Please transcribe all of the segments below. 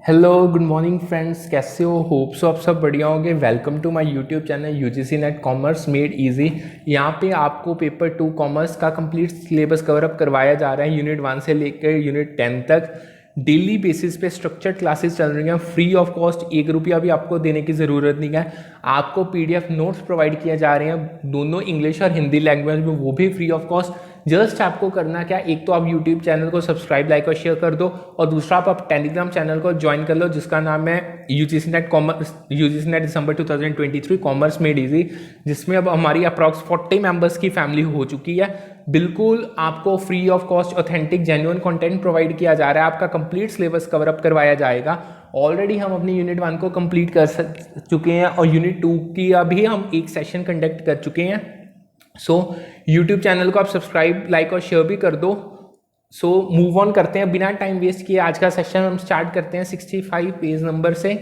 Hello good morning friends, कैसे हो? Hope so आप सब बढ़िया होंगे। Welcome to my YouTube channel UGC NET commerce made easy. यहाँ पे आपको पेपर 2 कॉमर्स का कंप्लीट सिलेबस कवर अप करवाया जा रहा है। यूनिट 1 से लेकर यूनिट 10 तक डेली बेसिस पे स्ट्रक्चर्ड क्लासेस चल रही हैं, फ्री ऑफ कॉस्ट। 1 रुपया भी आपको देने की ज़रूरत नहीं है। आपको पीडीएफ नोट्स प्रोवाइड किए जा रहे हैं दोनों इंग्लिश और हिंदी लैंग्वेज में, वो भी फ्री ऑफ कॉस्ट। जस्ट आपको करना क्या, एक तो आप यूट्यूब चैनल को सब्सक्राइब, लाइक और शेयर कर दो, और दूसरा आप टेलीग्राम चैनल को ज्वाइन कर लो जिसका नाम है UGC NET commerce, UGC NET December 2023 commerce made easy, जिसमें अब हमारी अप्रॉक्स 40 मेंबर्स की फैमिली हो चुकी है। बिल्कुल आपको free of cost authentic genuine content provide किया जा रहा है। आपका कंप्लीट सिलेबस कवर अप करवाया जाएगा। ऑलरेडी हम अपनी यूनिट 1 को कंप्लीट कर चुके हैं और यूनिट 2 की अभी हम एक सेशन कंडक्ट कर चुके हैं। सो यूट्यूब चैनल को आप सब्सक्राइब, लाइक और शेयर भी कर दो। सो मूव ऑन करते हैं, बिना टाइम वेस्ट किए आज का सेशन हम स्टार्ट करते हैं 65 पेज नंबर से।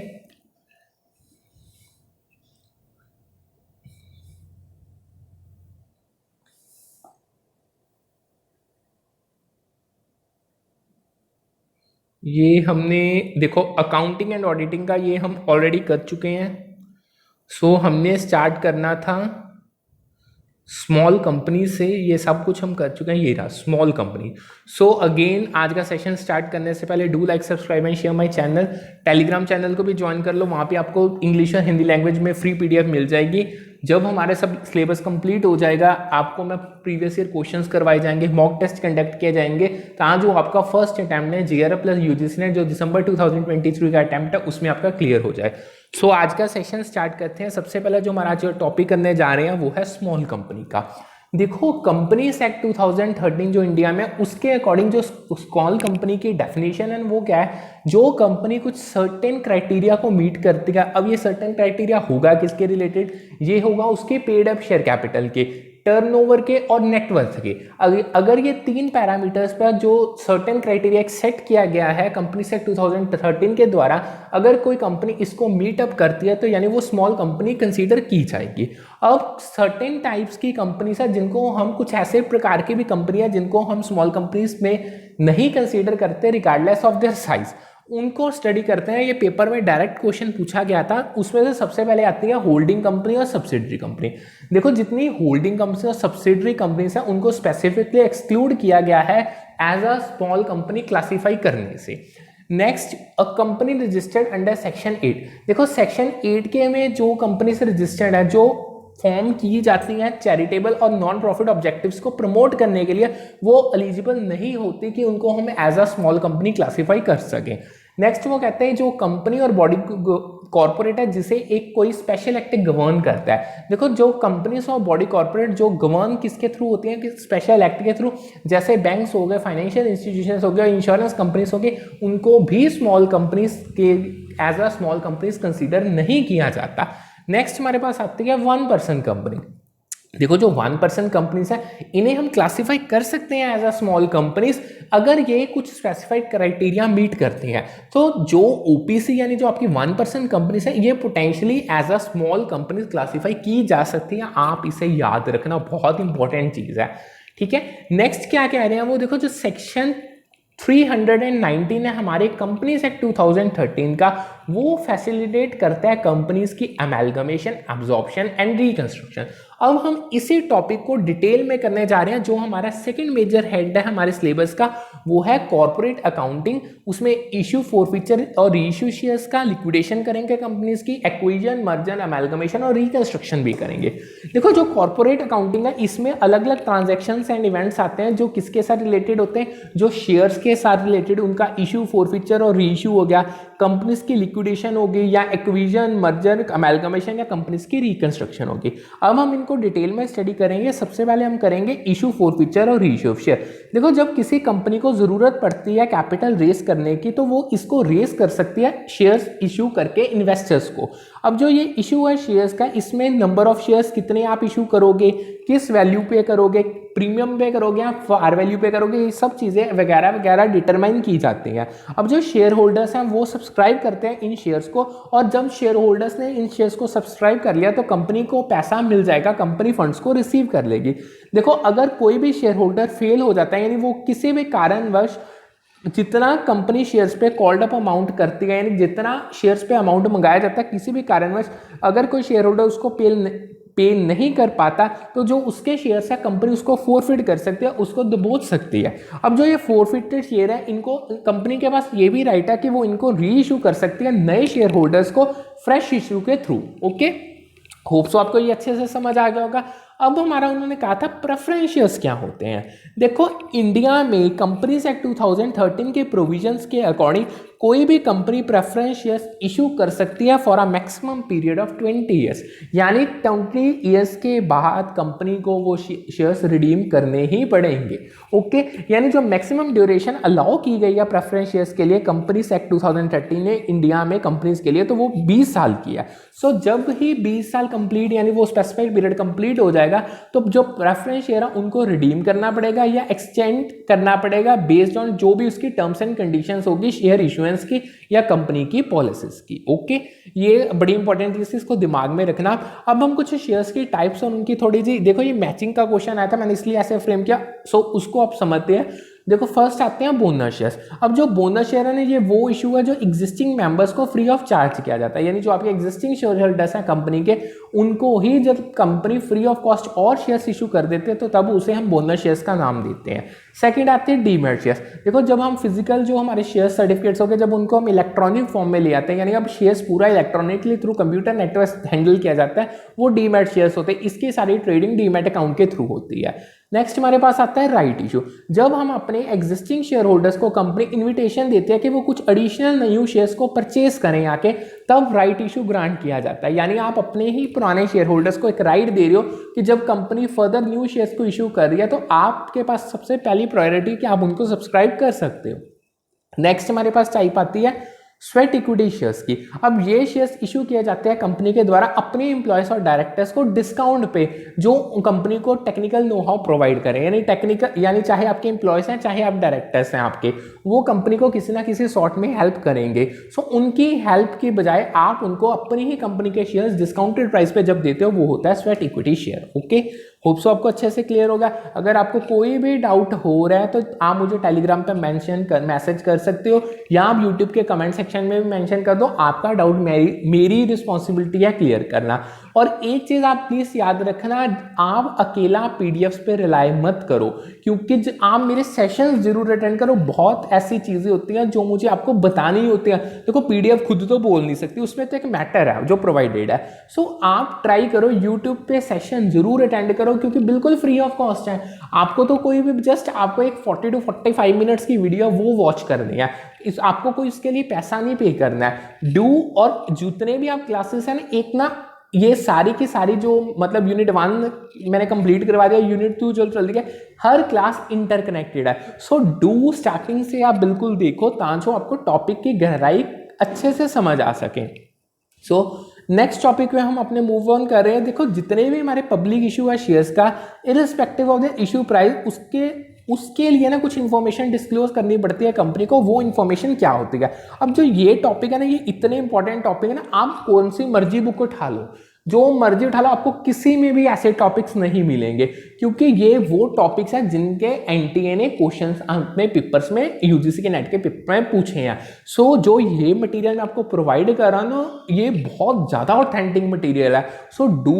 ये हमने देखो अकाउंटिंग एंड ऑडिटिंग का ये हम ऑलरेडी कर चुके हैं। सो हमने स्टार्ट करना था स्मॉल कंपनी से, ये सब कुछ हम कर चुके हैं। ये रहा स्मॉल कंपनी। सो अगेन आज का सेशन स्टार्ट करने से पहले do like, subscribe and share my channel. Telegram channel को भी ज्वाइन कर लो, वहाँ पे आपको इंग्लिश और हिंदी लैंग्वेज में फ्री पीडीएफ मिल जाएगी। जब हमारे सब सिलेबस कंप्लीट हो जाएगा, आपको मैं प्रीवियस ईयर क्वेश्चंस करवाए जाएंगे, मॉक टेस्ट कंडक्ट किए जाएंगे, ताकि जो आपका फर्स्ट अटैम्प्ट है जीआरएफ प्लस यूजीसी नेट जो दिसंबर 2023 का अटैम्प्ट है उसमें आपका क्लियर हो जाए। सो आज का सेशन स्टार्ट करते हैं। सबसे पहले जो हमारा जो टॉपिक करने जा रहे हैं वो है स्मॉल कंपनी का। देखो कंपनीज एक्ट 2013 जो इंडिया में, उसके अकॉर्डिंग जो स्मॉल कंपनी की डेफिनेशन है वो क्या है, जो कंपनी कुछ सर्टेन क्राइटेरिया को मीट करती है। अब ये सर्टेन क्राइटेरिया होगा किसके रिलेटेड, ये होगा उसके पेड अप शेयर कैपिटल के, टर्नओवर के और नेटवर्थ के। अगर ये 3 पैरामीटर्स पर जो सर्टेन क्राइटेरिया सेट किया गया है कंपनी सेक्ट 2013 के द्वारा, अगर कोई कंपनी इसको मीट अप करती है तो यानी वो स्मॉल कंपनी कंसीडर की जाएगी। अब सर्टेन टाइप्स की कंपनीज है जिनको हम, कुछ ऐसे प्रकार की भी कंपनी है जिनको हम स्मॉल कंपनीज में नहीं कंसीडर करते रिगार्डलेस ऑफ देयर साइज, उनको स्टडी करते हैं। ये पेपर में डायरेक्ट क्वेश्चन पूछा गया था। उसमें से सबसे पहले आती है होल्डिंग कंपनी और सब्सिडरी कंपनी। देखो जितनी होल्डिंग कंपनी और सब्सिडरी कंपनीज है उनको स्पेसिफिकली एक्सक्लूड किया गया है as a small company classify करने से। Next, a company registered under section 8। देखो सेक्शन 8 के में जो कंपनी से रजिस्टर्ड है, जो फॉर्म की जाती हैं चैरिटेबल और नॉन प्रॉफिट ऑब्जेक्टिव्स को प्रमोट करने के लिए, वो एलिजिबल नहीं होती कि उनको हम as a small company classify कर सकें। नेक्स्ट वो कहते हैं जो कंपनी और बॉडी कॉर्पोरेट है जिसे एक कोई स्पेशल एक्ट गवर्न करता है। देखो जो कंपनीज और बॉडी कॉर्पोरेट जो गवर्न किसके थ्रू होती हैं, कि स्पेशल एक्ट के थ्रू, जैसे बैंक्स हो गए, फाइनेंशियल इंस्टीट्यूशंस हो गए, इंश्योरेंस कंपनीज हो गए, उनको भी स्मॉल कंपनीज के as a small companies consider नहीं किया जाता। नेक्स्ट हमारे पास आती है 1% कंपनी। देखो जो 1% कंपनीज है इन्हें हम क्लासिफाई कर सकते हैं एज अ स्मॉल कंपनीज अगर ये कुछ स्पेसिफाइड क्राइटेरिया मीट करती हैं। तो जो ओपीसी यानी जो आपकी 1% कंपनीज है ये potentially as a small companies classify की जा सकती है। आप इसे याद रखना, बहुत इंपॉर्टेंट चीज है, ठीक है। नेक्स्ट क्या कह रहे हैं वो देखो, जो सेक्शन 319 है हमारे कंपनीज एक्ट 2013 का, वो फैसिलिटेट करता है कंपनीज की अमेलगमेशन, एब्जॉर्प्शन एंड रिकंस्ट्रक्शन। अब हम इसी टॉपिक को डिटेल में करने जा रहे हैं। जो हमारा सेकंड मेजर हेड है हमारे सिलेबस का वो है कॉर्पोरेट अकाउंटिंग। उसमें इश्यू, फॉरफीचर और रीइश्यू शेयर्स का लिक्विडेशन करेंगे कंपनीज की, एक्विजन, मर्जर, अमेलगमेशन और रिकंस्ट्रक्शन भी करेंगे। देखो जो कॉर्पोरेट अकाउंटिंग है इसमें अलग अलग ट्रांजैक्शंस एंड इवेंट्स आते हैं जो किसके साथ रिलेटेड होते हैं, जो शेयर्स के साथ रिलेटेड, उनका इश्यू, फॉरफीचर और रीइश्यू हो गया, कंपनीज की लिक्विडेशन होगी या एक्विजन, मर्जर, अमेलगमेशन या कंपनीज की रिकंस्ट्रक्शन होगी। अब हम इनको डिटेल में स्टडी करेंगे। सबसे पहले हम करेंगे इशू, फॉरफीचर और रीइश्यू ऑफ शेयर। देखो जब किसी कंपनी को जरूरत पड़ती है कैपिटल रेस करने की तो वो इसको रेस कर सकती है शेयर्स इशू करके इन्वेस्टर्स को। अब जो ये इशू है शेयर्स का, इसमें नंबर ऑफ शेयर्स कितने आप इशू करोगे, किस वैल्यू पे करोगे, प्रीमियम पे करोगे या फार वैल्यू पे करोगे, ये सब चीजें वगैरह वगैरह डिटरमाइन की जाती हैं। अब जो शेयर होल्डर्स हैं वो सब्सक्राइब करते हैं इन शेयर्स को, और जब शेयर होल्डर्स ने इन शेयर्स को सब्सक्राइब कर लिया तो कंपनी को पैसा मिल जाएगा, कंपनी फंड्स को रिसीव कर लेगी। देखो अगर कोई भी शेयर होल्डर फेल हो जाता है, यानी वो किसी भी कारणवश जितना कंपनी शेयर्स पे कॉल्ड अप अमाउंट करती है, यानी जितना शेयर्स पे अमाउंट मंगाया जाता है, किसी भी कारणवश अगर कोई शेयर होल्डर उसको पे नहीं कर पाता तो जो उसके शेयर्स है कंपनी उसको फोरफिट कर सकती है, उसको दबोच सकती है। अब जो ये फोरफिटेड शेयर है, इनको कंपनी के पास ये भी राइट है कि वो इनको री इशू कर सकती है नए शेयर होल्डर्स को फ्रेश इशू के थ्रू। ओके, होप सो आपको ये अच्छे से समझ आ गया होगा। अब हमारा उन्होंने कहा था प्रेफरेंस शेयर्स क्या होते हैं। देखो, इंडिया में कंपनीज एक्ट 2013 के प्रोविजंस के अकॉर्डिंग कोई भी कंपनी प्रेफरेंस शेयर्स इशू कर सकती है for a maximum period of 20 years, यानी 20 ईयर्स के बाद कंपनी को वो शेयर्स रिडीम करने ही पड़ेंगे। ओके, यानी जो मैक्सिमम ड्यूरेशन अलाउ की गई है प्रेफरेंस शेयर्स के लिए कंपनीज एक्ट 2013 ने इंडिया में कंपनीज के लिए, तो वो 20 साल की है। सो जब ही 20 साल कंप्लीट यानी वो स्पेसिफाइड पीरियड कंप्लीट हो जाएगा तो जो प्रेफरेंस शेयर है उनको रिडीम करना पड़ेगा या एक्सचेंज करना पड़ेगा बेस्ड ऑन जो भी उसकी टर्म्स एंड कंडीशंस होगी शेयर इशुएंस की या कंपनी की पॉलिसीज की। ओके, ये बड़ी इंपॉर्टेंट चीज, इसको दिमाग में रखना। अब हम कुछ शेयर्स की टाइप्स और उनकी थोड़ी सी, देखो ये मैचिंग का क्वेश्चन आया था, मैंने इसलिए ऐसे फ्रेम किया, सो उसको आप समझते हैं। देखो फर्स्ट आते हैं बोनस शेयर्स। अब जो बोनस शेयर है ना, ये वो इशू है जो एग्जिस्टिंग मेंबर्स को फ्री ऑफ चार्ज किया जाता है, यानी जो आपके एग्जिस्टिंग शेयर होल्डर्स हैं कंपनी के, उनको ही जब कंपनी फ्री ऑफ कॉस्ट और शेयर्स इशू कर देते हैं तो तब उसे हम बोनस शेयर्स का नाम देते हैं। सेकंड आते हैं डीमैट शेयर्स। देखो जब हम फिजिकल जो हमारे शेयर सर्टिफिकेट्स हो गए, जब उनको हम इलेक्ट्रॉनिक फॉर्म में ले आते हैं, यानी अब शेयर्स पूरा electronically through computer network handle किया जाता है, वो डीमैट शेयर्स होते हैं। इसकी सारी ट्रेडिंग डीमैट अकाउंट के थ्रू होती है। नेक्स्ट हमारे पास आता है राइट इशू। जब हम अपने एग्जिस्टिंग शेयर होल्डर्स को कंपनी इन्विटेशन देती है कि वो कुछ एडिशनल न्यू शेयर्स को परचेज करें आके, तब राइट इशू ग्रांट किया जाता है। यानी आप अपने ही पुराने शेयर होल्डर्स को एक राइट दे रहे हो कि जब कंपनी फर्दर न्यू शेयर्स को इशू कर रही है तो आपके पास सबसे पहली प्रायोरिटी कि आप उनको सब्सक्राइब कर सकते हो। नेक्स्ट हमारे पास टाइप आती है स्वेट इक्विटी शेयर्स की। अब ये शेयर्स इशू किए जाते हैं कंपनी के द्वारा अपने एम्प्लॉयज और डायरेक्टर्स को डिस्काउंट पे, जो कंपनी को टेक्निकल नो हाउ प्रोवाइड करें, यानी टेक्निकल, यानी चाहे आपके एम्प्लॉयज हैं चाहे आप डायरेक्टर्स हैं आपके, वो कंपनी को किसी ना किसी सॉर्ट में हेल्प करेंगे। सो उनकी हेल्प की बजाय आप उनको अपनी ही कंपनी के शेयर्स डिस्काउंटेड प्राइस पे जब देते हो, वो होता है sweat equity share. Okay, hope so आपको अच्छे से क्लियर होगा। अगर आपको कोई भी डाउट हो रहा है तो आप मुझे टेलीग्राम पे मैसेज कर सकते हो, या आप यूट्यूब के कमेंट सेक्शन में भी मेंशन कर दो। आपका डाउट मेरी रिस्पॉन्सिबिलिटी है क्लियर करना। और एक चीज आप प्लीज याद रखना, आप अकेला पीडीएफ पे रिलाई मत करो, क्योंकि आप मेरे सेशंस जरूर अटेंड करो। बहुत ऐसी चीजें होती हैं जो मुझे आपको बतानी होती है। देखो पीडीएफ खुद तो बोल नहीं सकती, उसमें तो एक मैटर है जो प्रोवाइडेड है। सो आप ट्राई करो यूट्यूब पे सेशन जरूर अटेंड करो, क्योंकि बिल्कुल फ्री ऑफ कॉस्ट है। आपको तो कोई भी जस्ट आपको एक 40 to 45 मिनट्स की वीडियो वो वॉच करनी है, आपको कोई इसके लिए पैसा नहीं पे करना है। डू, और जितने भी आप क्लासेस हैं ना, एक ना ये सारी की सारी जो मतलब यूनिट 1 मैंने कंप्लीट करवा दिया, यूनिट 2 जो चल रही है, हर क्लास इंटरकनेक्टेड है। सो डू स्टार्टिंग से आप बिल्कुल देखो ताकि आपको टॉपिक की गहराई अच्छे से समझ आ सके। सो नेक्स्ट टॉपिक में हम अपने मूव ऑन कर रहे हैं। देखो जितने भी हमारे पब्लिक इशू है शेयर्स का, irrespective of the issue price, उसके लिए ना कुछ इन्फॉर्मेशन डिस्क्लोज करनी पड़ती है कंपनी को। वो इन्फॉर्मेशन क्या होती है? अब जो ये टॉपिक है ना, ये इतने इंपॉर्टेंट टॉपिक है ना, आप कौन सी मर्जी बुक उठा लो, जो मर्जी उठा लो, आपको किसी में भी ऐसे टॉपिक्स नहीं मिलेंगे, क्योंकि ये वो टॉपिक्स हैं जिनके एनटीए ने क्वेश्चंस अपने पेपर्स में, यूजीसी के नेट के पेपर में पूछे हैं। सो जो ये मटेरियल मैं आपको प्रोवाइड कर रहा हूं ना, ये बहुत ज़्यादा ऑथेंटिक मटेरियल है। सो डू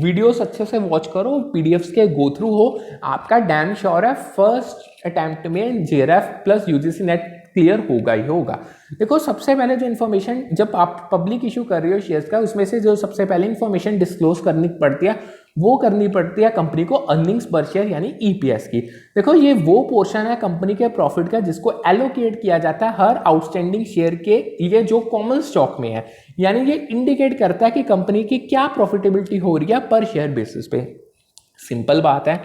वीडियोस अच्छे से वॉच करो, पीडीएफ्स के गो थ्रू हो, आपका डैम श्योर है फर्स्ट अटेम्प्ट में JRF plus UGC net clear होगा ही होगा। देखो सबसे पहले जो इन्फॉर्मेशन जब आप पब्लिक इशू कर रहे हो शेयर्स का, उसमें से जो सबसे पहले इन्फॉर्मेशन डिस्क्लोज करनी पड़ती है, वो करनी पड़ती है कंपनी को अर्निंग्स पर शेयर यानी ईपीएस की। देखो ये वो पोर्शन है कंपनी के प्रॉफिट का जिसको एलोकेट किया जाता है हर आउटस्टैंडिंग शेयर के लिए जो कॉमन स्टॉक में है, यानी ये इंडिकेट करता है कि कंपनी की क्या प्रॉफिटेबिलिटी हो रही है पर शेयर बेसिस पे। सिंपल बात है,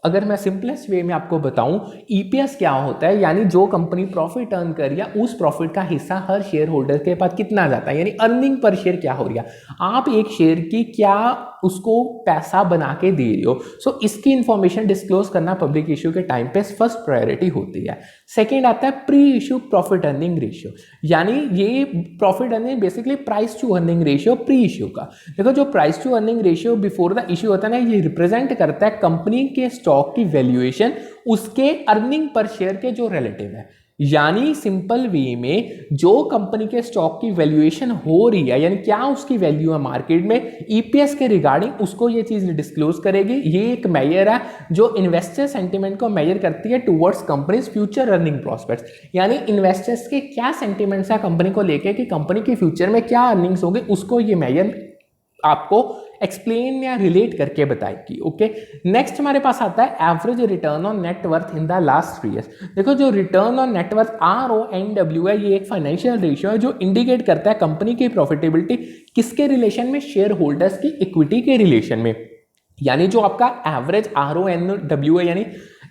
अगर मैं सिंपलेस्ट वे में आपको बताऊं, ईपीएस क्या होता है, यानी जो कंपनी प्रॉफिट अर्न कर रही है उस प्रॉफिट का हिस्सा हर शेयर होल्डर के पास कितना जाता है, यानी अर्निंग पर शेयर क्या हो रही है, आप एक शेयर की क्या उसको पैसा बना के दे रहे हो। सो इसकी इंफॉर्मेशन डिस्क्लोज करना पब्लिक इशू के टाइम पे फर्स्ट प्रायोरिटी होती है। सेकेंड आता है pre issue profit earning ratio, यानी ये profit earning basically price to earning ratio pre issue का। देखो जो price to earning ratio before the issue होता है ना, ये रिप्रेजेंट करता है कंपनी के स्टॉक की वैल्यूएशन उसके अर्निंग पर शेयर के जो रिलेटिव है। यानी सिंपल वे में जो कंपनी के स्टॉक की वैल्यूएशन हो रही है, यानी क्या उसकी वैल्यू है मार्केट में, ईपीएस के रिगार्डिंग उसको ये चीज डिस्क्लोज करेगी। ये एक मेजर है जो इन्वेस्टर सेंटिमेंट को मेजर करती है towards companies future earning prospects, यानी इन्वेस्टर्स के क्या सेंटिमेंट्स है कंपनी को लेके कि कंपनी की फ्यूचर में क्या अर्निंग्स होगी, उसको ये मेजर आपको एक्सप्लेन या रिलेट करके बताएगी। ओके, नेक्स्ट हमारे पास आता है average return on net worth in the last 3 years. देखो जो रिटर्न ऑन नेटवर्थ RONW है, ये एक फाइनेंशियल रेशियो है जो इंडिकेट करता है कंपनी की प्रॉफिटेबिलिटी किसके रिलेशन में, शेयर होल्डर्स की इक्विटी के रिलेशन में। यानी जो आपका एवरेज RONW है यानी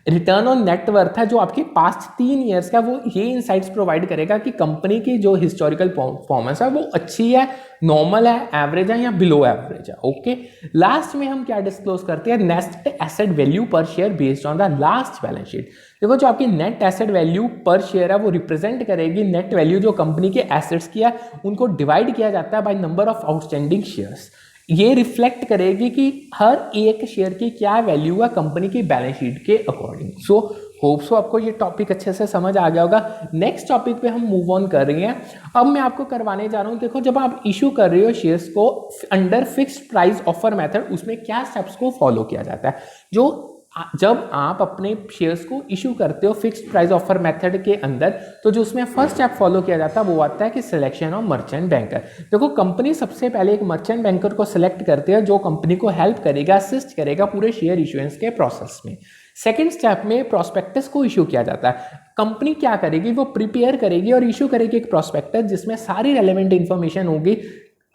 रिटर्न ऑन नेटवर्थ है जो आपके पास्ट 3 ईयर्स का, वो ये इनसाइट्स प्रोवाइड करेगा कि कंपनी की जो हिस्टोरिकल परफॉर्मेंस है वो अच्छी है, नॉर्मल है, एवरेज है या बिलो एवरेज है। ओके, लास्ट में हम क्या डिस्क्लोज करते हैं, नेट एसेट वैल्यू पर share based on the last balance sheet. देखो जो आपकी नेट एसेट वैल्यू पर शेयर है वो रिप्रेजेंट करेगी नेट वैल्यू जो कंपनी के एसेट्स की है उनको डिवाइड किया जाता है by number of outstanding shares. ये रिफ्लेक्ट करेगी कि हर एक शेयर की क्या वैल्यू है कंपनी की बैलेंस शीट के अकॉर्डिंग। सो होप सो आपको ये टॉपिक अच्छे से समझ आ गया होगा। नेक्स्ट टॉपिक पे हम मूव ऑन कर रहे हैं। अब मैं आपको करवाने जा रहा हूँ, देखो जब आप इशू कर रहे हो शेयर्स को under fixed price offer method, उसमें क्या स्टेप्स को फॉलो किया जाता है। जो जब आप अपने शेयर्स को इशू करते हो फिक्स्ड प्राइस ऑफर मेथड के अंदर, तो जो उसमें फर्स्ट स्टेप फॉलो किया जाता है वो आता है कि सिलेक्शन ऑफ मर्चेंट बैंकर। देखो कंपनी सबसे पहले एक मर्चेंट बैंकर को सिलेक्ट करते हैं जो कंपनी को हेल्प करेगा, असिस्ट करेगा पूरे शेयर इशुएंस के प्रोसेस में। सेकेंड स्टेप में प्रोस्पेक्टस को इशू किया जाता है। कंपनी क्या करेगी, वो प्रिपेयर करेगी और इशू करेगी एक प्रोस्पेक्टस जिसमें सारी रेलेवेंट इंफॉर्मेशन होगी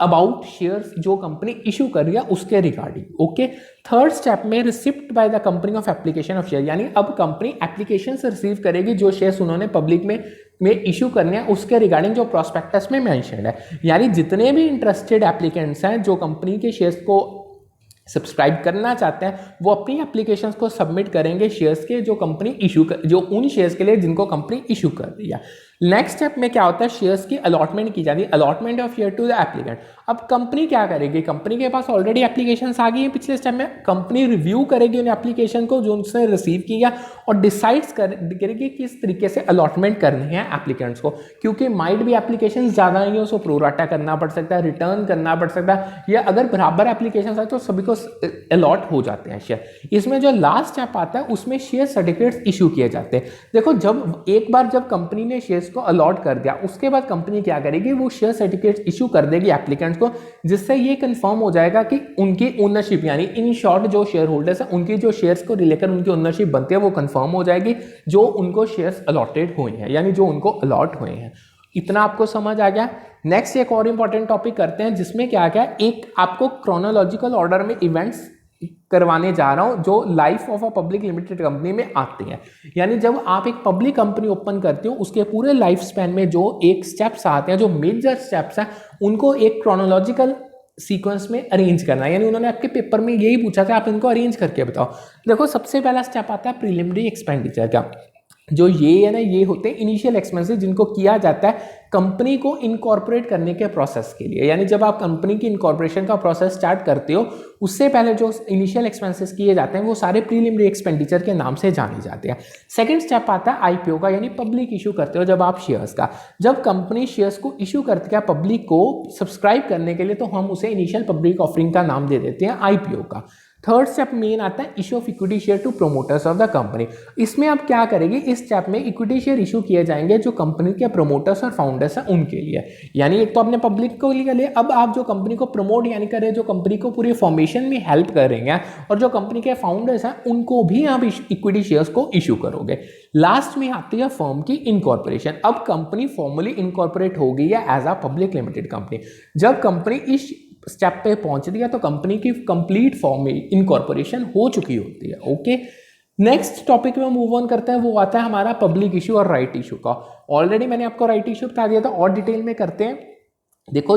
अबाउट शेयर्स जो कंपनी इशू कर रही है उसके रिगार्डिंग। ओके, थर्ड स्टेप में receipt by the company of application of share, यानी अब कंपनी एप्लीकेशन से रिसीव करेगी जो शेयर्स उन्होंने पब्लिक में इशू करने हैं उसके रिगार्डिंग जो प्रोस्पेक्टस में मेंशन है। यानी जितने भी इंटरेस्टेड एप्लीकेंट्स हैं जो कंपनी के शेयर्स को सब्सक्राइब करना चाहते हैं वो अपनी एप्लीकेशंस को सबमिट करेंगे शेयर्स के जो कंपनी इशू कर, जो उन शेयर्स के लिए जिनको कंपनी इशू कर रही है। नेक्स्ट स्टेप में क्या होता है, शेयर्स की अलॉटमेंट की जाती है, allotment of share to the applicant. अब कंपनी क्या करेगी, कंपनी के पास ऑलरेडी एप्लीकेशंस आ गई हैं, पिछले स्टेप में कंपनी रिव्यू करेगी उन एप्लीकेशन को जो उनसे रिसीव किया और डिसाइड्स करेगी किस तरीके से अलॉटमेंट करनी है एप्लीकेंट्स को, क्योंकि माइट भी एप्लीकेशन ज़्यादा नहीं है, उसको प्रोराटा करना पड़ सकता है, रिटर्न करना पड़ सकता है, या अगर बराबर एप्लीकेशन है तो सभी को अलॉट हो जाते हैं शेयर। इसमें जो लास्ट स्टेप आता है उसमें शेयर सर्टिफिकेट्स इशू किए जाते हैं। देखो जब एक बार जब कंपनी ने शेयर्स को अलॉट कर दिया उसके बाद कंपनी क्या करेगी, वो शेयर सर्टिफिकेट्स इशू कर देगी एप्लीकेंट्स को, जिससे ये कंफर्म हो जाएगा कि उनकी ओनरशिप, यानी इन शॉर्ट जो शेयर होल्डर्स हैं उनकी जो शेयर्स को लेकर उनकी ओनरशिप बनती है वो कंफर्म हो जाएगी जो उनको शेयर्स अलॉटेड हुए हैं, यानी जो उनको अलॉट हुए हैं। इतना आपको समझ आ गया। नेक्स्ट एक और इंपॉर्टेंट टॉपिक करते हैं जिसमें क्या क्या एक आपको क्रोनोलॉजिकल ऑर्डर में इवेंट्स करवाने जा रहा हूं जो life of a public limited company में आते हैं। यानी जब आप एक पब्लिक कंपनी ओपन करते हो उसके पूरे लाइफ स्पैन में जो एक स्टेप्स आते हैं, जो मेजर स्टेप्स हैं, उनको एक क्रोनोलॉजिकल सीक्वेंस में अरेंज करना है। यानी उन्होंने आपके पेपर में यही पूछा था, आप इनको अरेंज करके बताओ। देखो सबसे पहला स्टेप आता है प्रीलिमिनरी एक्सपेंडिचर का। जो ये है ना, ये होते हैं इनिशियल एक्सपेंसेस जिनको किया जाता है कंपनी को इनकॉर्पोरेट करने के प्रोसेस के लिए। यानी जब आप कंपनी की इनकॉर्पोरेशन का प्रोसेस स्टार्ट करते हो उससे पहले जो इनिशियल एक्सपेंसेस किए जाते हैं वो सारे प्रीलिमिनरी एक्सपेंडिचर के नाम से जाने जाते हैं। सेकंड स्टेप आता है आईपीओ का, यानी पब्लिक इशू करते हो जब आप शेयर्स का। जब कंपनी शेयर्स को इशू करती है पब्लिक को सब्सक्राइब करने के लिए तो हम उसे इनिशियल पब्लिक ऑफरिंग का नाम दे देते हैं आईपीओ का। थर्ड स्टेप मेन आता है issue of equity share to promoters of the company. इसमें आप क्या करेंगे, इस स्टेप में इक्विटी शेयर इशू किए जाएंगे जो कंपनी के प्रोमोटर्स और फाउंडर्स हैं उनके लिए। यानी एक तो आपने पब्लिक को लिए, अब आप जो कंपनी को प्रमोट यानी करें, जो कंपनी को पूरी फॉर्मेशन में हेल्प करेंगे और जो कंपनी के फाउंडर्स हैं उनको भी आप इक्विटी शेयर्स को इशू करोगे। लास्ट में आती है फर्म की इनकॉर्पोरेशन। अब कंपनी फॉर्मली इनकॉर्पोरेट हो गई है as a public limited company. जब कंपनी इस स्टेप पे पहुंच दिया तो कंपनी की कंप्लीट फॉर्म में इनकॉर्पोरेशन हो चुकी होती है। ओके, नेक्स्ट टॉपिक में मूव ऑन करते हैं, वो आता है हमारा पब्लिक इशू और राइट इशू का। ऑलरेडी मैंने आपको राइट इशू बता दिया था और डिटेल में करते हैं। देखो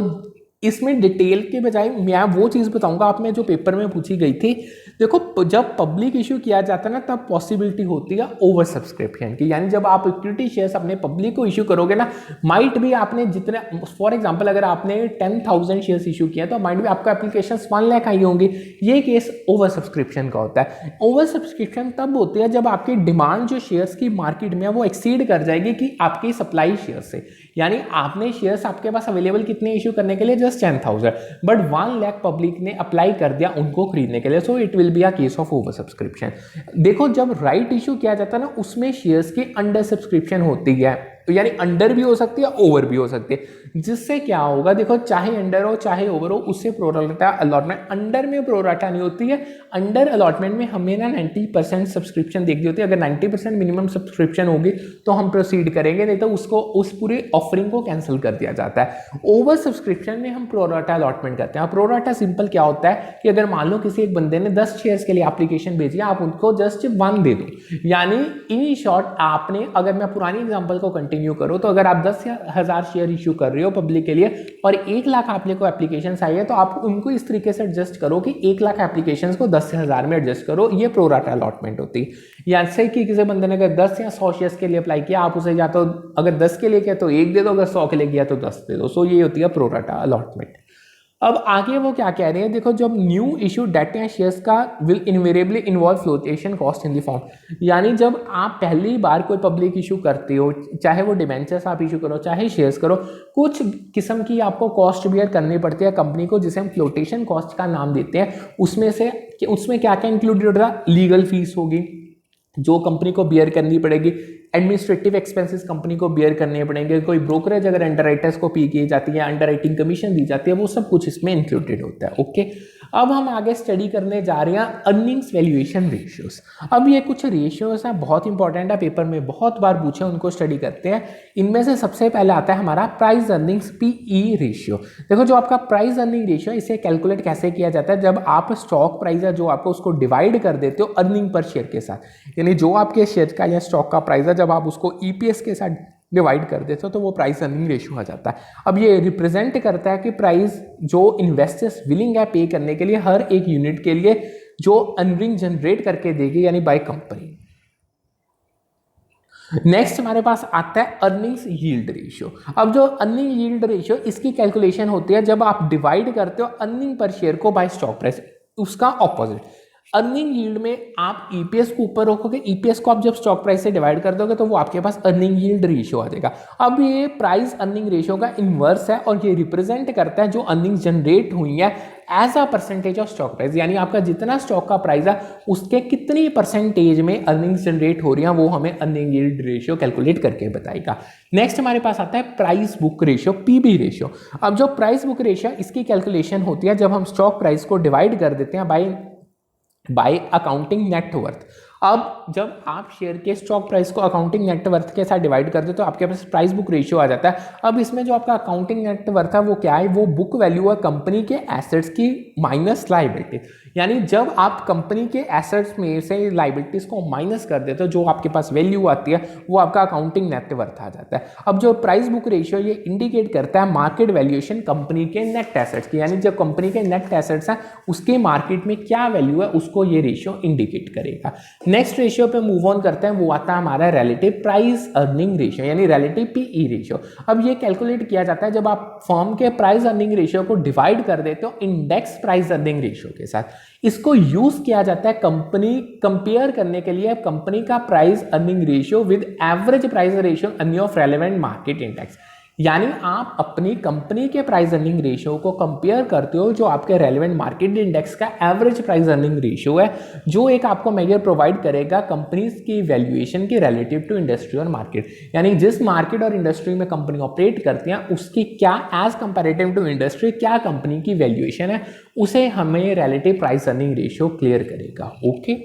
इसमें डिटेल के बजाय मैं वो चीज़ बताऊंगा आप में जो पेपर में पूछी गई थी। देखो जब पब्लिक इशू किया जाता है ना तब पॉसिबिलिटी होती है ओवर सब्सक्रिप्शन की, यानी जब आप इक्विटी शेयर्स अपने पब्लिक को इशू करोगे ना, माइट भी आपने जितने, फॉर एग्जांपल अगर आपने 10,000 शेयर्स इशू किया तो माइट भी आपका एप्लीकेशन 1 लाख आई होंगी। ये केस ओवर सब्सक्रिप्शन का होता है। ओवर सब्सक्रिप्शन तब होती है जब आपकी डिमांड जो शेयर्स की मार्केट में वो एक्सीड कर जाएगी कि आपकी सप्लाई शेयर से, यानी आपने शेयर्स आपके पास अवेलेबल कितने इशू करने के लिए, जस्ट 10,000, बट 1 लाख पब्लिक ने अप्लाई कर दिया उनको खरीदने के लिए, so it will be a case of over subscription. देखो जब राइट इशू किया जाता है ना उसमें शेयर्स की अंडर सब्सक्रिप्शन होती है, यानी अंडर भी हो सकती है ओवर भी हो सकती है, जिससे क्या होगा, देखो चाहे अंडर हो चाहे ओवर हो उससे प्रोराटा अलॉटमेंट, अंडर में प्रोराटा नहीं होती है। अंडर अलॉटमेंट में हमें ना 90% सब्सक्रिप्शन देखनी होती है, अगर 90% मिनिमम सब्सक्रिप्शन होगी तो हम प्रोसीड करेंगे, नहीं तो उसको उस पूरी ऑफरिंग को कैंसिल कर दिया जाता है। ओवर सब्सक्रिप्शन में हम प्रोराटा अलॉटमेंट करते हैं। प्रोराटा सिंपल क्या होता है कि अगर मान लो किसी एक बंदे ने 10 शेयर्स के लिए एप्लीकेशन भेजी, आप उनको जस्ट 1 दे दो, यानी इन शॉर्ट आपने, अगर मैं पुरानी एग्जांपल को कंटिन्यू करो तो अगर आप 10,000 शेयर इशू कर रहे हो पब्लिक के लिए और 1 लाख आपने को एप्लीकेशन आई है, तो आप उनको इस तरीके से एडजस्ट करो कि 1 लाख एप्लीकेशन को 10,000 में एडजस्ट करो, ये प्रोराटा अलॉटमेंट होती है। या ऐसे कि किसी बंदे ने अगर 10 या 100 शेयर्स के लिए अप्लाई किया, आप उसे या तो अगर 10 के लिए किया तो 1 दे दो, अगर 100 के लिए किया तो 10 दे दो, सो ये होती है प्रोराटा अलॉटमेंट। अब आगे वो क्या कह रहे हैं, देखो जब न्यू इशू डेट या शेयर्स का will invariably involve flotation cost in the form, यानी जब आप पहली बार कोई पब्लिक इशू करते हो, चाहे वो डिबेंचर्स आप इशू करो चाहे शेयर्स करो, कुछ किस्म की आपको कॉस्ट बियर करनी पड़ती है कंपनी को, जिसे हम फ्लोटेशन कॉस्ट का नाम देते हैं। उसमें क्या क्या इंक्लूडेड होगा, लीगल फीस होगी जो कंपनी को बियर करनी पड़ेगी, एडमिनिस्ट्रेटिव एक्सपेंसेस कंपनी को बियर करने पड़ेंगे, कोई ब्रोकरेज अगर अंडरराइटर्स को पे की जाती है, अंडरराइटिंग कमीशन दी जाती है, वो सब कुछ इसमें इंक्लूडेड होता है। ओके, अब हम आगे स्टडी करने जा रहे हैं अर्निंग्स वैल्यूएशन रेशियोज। अब ये कुछ रेशियोज हैं, बहुत इंपॉर्टेंट है, पेपर में बहुत बार पूछे, उनको स्टडी करते हैं। इनमें से सबसे पहले आता है हमारा प्राइस अर्निंग्स पीई रेशियो। देखो जो आपका प्राइस अर्निंग रेशियो है, इसे कैलकुलेट कैसे किया जाता है, जब आप स्टॉक प्राइस है जो आपको उसको डिवाइड कर देते हो अर्निंग पर शेयर के साथ, यानी जो आपके शेयर का या स्टॉक का प्राइस है जब आप उसको ईपीएस के साथ डिवाइड कर देते हो तो वो प्राइस अर्निंग रेशियो आ जाता है। अब ये रिप्रेजेंट करता है कि प्राइस जो इन्वेस्टर्स विलिंग है पे करने के लिए हर एक यूनिट के लिए जो अर्निंग जनरेट करके देगी, यानी बाय कंपनी। नेक्स्ट हमारे पास आता है अर्निंग्स यील्ड रेशियो। अब जो अर्निंग यील्ड रेशियो, इसकी कैलकुलेशन होती है जब आप डिवाइड करते हो अर्निंग पर शेयर को बाय स्टॉक प्राइस, उसका ऑपोजिट। अर्निंग यील्ड में आप ईपीएस को ऊपर रखोगे, ईपीएस को आप जब स्टॉक प्राइस से डिवाइड कर दोगे तो वो आपके पास अर्निंग यील्ड रेशियो आ जाएगा। अब ये प्राइस अर्निंग रेशियो का इनवर्स है और ये रिप्रेजेंट करता है जो अर्निंग जनरेट हुई है as a percentage of stock price, यानी आपका जितना स्टॉक का प्राइस है उसके कितनी परसेंटेज में अर्निंग जनरेट हो रही है, वो हमें अर्निंग यील्ड रेशियो कैलकुलेट करके बताएगा। नेक्स्ट हमारे पास आता है price book ratio, PB ratio. अब जो प्राइस बुक रेशियो, इसकी कैलकुलेशन होती है जब हम स्टॉक प्राइस को डिवाइड कर देते हैं बाय अकाउंटिंग नेटवर्थ। अब जब आप शेयर के स्टॉक प्राइस को अकाउंटिंग नेटवर्थ के साथ डिवाइड कर दो तो आपके पास प्राइस बुक रेशियो आ जाता है। अब इसमें जो आपका अकाउंटिंग नेटवर्थ है वो क्या है, वो बुक वैल्यू है कंपनी के एसेट्स की माइनस लायबिलिटी, यानी जब आप कंपनी के एसेट्स में से लायबिलिटीज को माइनस कर देते हो जो आपके पास वैल्यू आती है वो आपका अकाउंटिंग नेटवर्थ आ जाता है। अब जो प्राइस बुक रेशियो ये इंडिकेट करता है मार्केट वैल्यूएशन कंपनी के नेट एसेट्स की, यानी जब कंपनी के नेट एसेट्स हैं उसके मार्केट में क्या वैल्यू है उसको ये रेशियो इंडिकेट करेगा। नेक्स्ट रेशियो पे मूव ऑन करते हैं, वो आता है हमारा रिलेटिव प्राइस अर्निंग रेशियो, यानी रिलेटिव पीई रेशियो। अब ये कैलकुलेट किया जाता है जब आप फर्म के प्राइस अर्निंग रेशियो को डिवाइड कर देते हो इंडेक्स प्राइस अर्निंग रेशियो के साथ। इसको यूज किया जाता है कंपनी कंपेयर करने के लिए कंपनी का price earning ratio with average price ratio any of relevant market index, यानी आप अपनी कंपनी के प्राइस अर्निंग रेशियो को कंपेयर करते हो जो आपके रेलेवेंट मार्केट इंडेक्स का एवरेज प्राइस अर्निंग रेशियो है, जो एक आपको मेजर प्रोवाइड करेगा कंपनीज की वैल्यूएशन के रिलेटिव टू इंडस्ट्री और मार्केट, यानी जिस मार्केट और इंडस्ट्री में कंपनी ऑपरेट करती हैं उसकी क्या एज कंपैरेटिव टू इंडस्ट्री क्या कंपनी की वैल्यूएशन है, उसे हमें relative price earning ratio clear करेगा। ओके,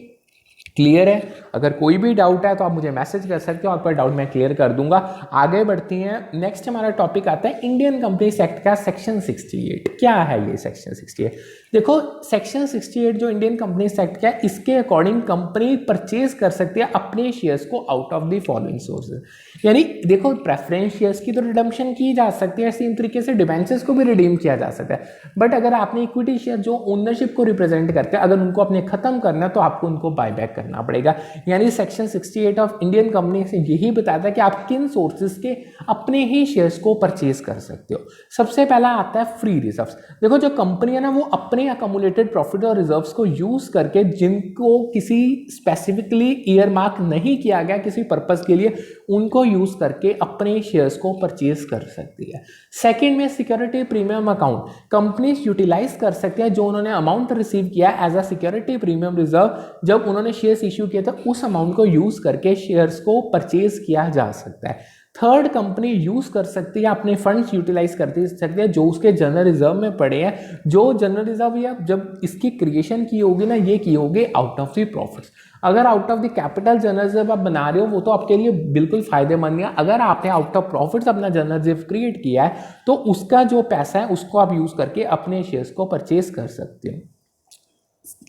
क्लियर है? अगर कोई भी डाउट है तो आप मुझे मैसेज कर सकते हो, आपका डाउट मैं क्लियर कर दूंगा। आगे बढ़ती हैं, नेक्स्ट हमारा टॉपिक आता है इंडियन कंपनीज एक्ट का सेक्शन 68। क्या है ये सेक्शन 68? देखो सेक्शन 68 जो इंडियन कंपनीज एक्ट का है, इसके अकॉर्डिंग कंपनी परचेज कर सकती है अपने शेयर्स को out of the following sources. यानी देखो प्रेफरेंस शेयर्स की तो रिडम्पशन की जा सकती है, सेम तरीके से डिबेंचर्स को भी रिडीम किया जा सकता है, बट अगर आपने इक्विटी शेयर जो ओनरशिप को रिप्रेजेंट करते हैं, अगर उनको अपने खत्म करना है तो आपको उनको बायबैक करना पड़ेगा। यानी सेक्शन 68 ऑफ इंडियन कंपनी से यही बताता है कि आप किन सोर्सेज के अपने ही शेयर्स को परचेज कर सकते हो। सबसे पहला आता है फ्री रिजर्व्स। देखो जो कंपनी है ना, वो अपने अकमुलेटेड प्रॉफिट और रिजर्व्स को यूज करके, जिनको किसी स्पेसिफिकली ईयर मार्क नहीं किया गया किसी पर्पस के लिए, उनको यूज करके अपने शेयर्स को परचेज कर सकती है। सेकंड में security premium account company utilize कर सकती है, जो उन्होंने अमाउंट रिसीव किया as a security premium reserve जब उन्होंने शेयर्स इश्यू किए थे, उस अमाउंट को यूज करके शेयर्स को परचेज किया जा सकता है। थर्ड, कंपनी यूज कर सकती है अपने फंड्स यूटिलाइज करती सकती है जो उसके जनरल रिजर्व में पड़े हैं। जो जनरल रिजर्व या जब इसकी क्रिएशन की होगी ना, ये की होगी आउट ऑफ द प्रॉफिट्स। अगर out of the capital general reserve आप बना रहे हो, वो तो आपके लिए बिल्कुल फायदेमंद है। अगर आपने आउट ऑफ प्रॉफिट्स अपना जनरल रिजर्व क्रिएट किया है, तो उसका जो पैसा है उसको आप यूज करके अपने शेयर्स को परचेज कर सकते हो।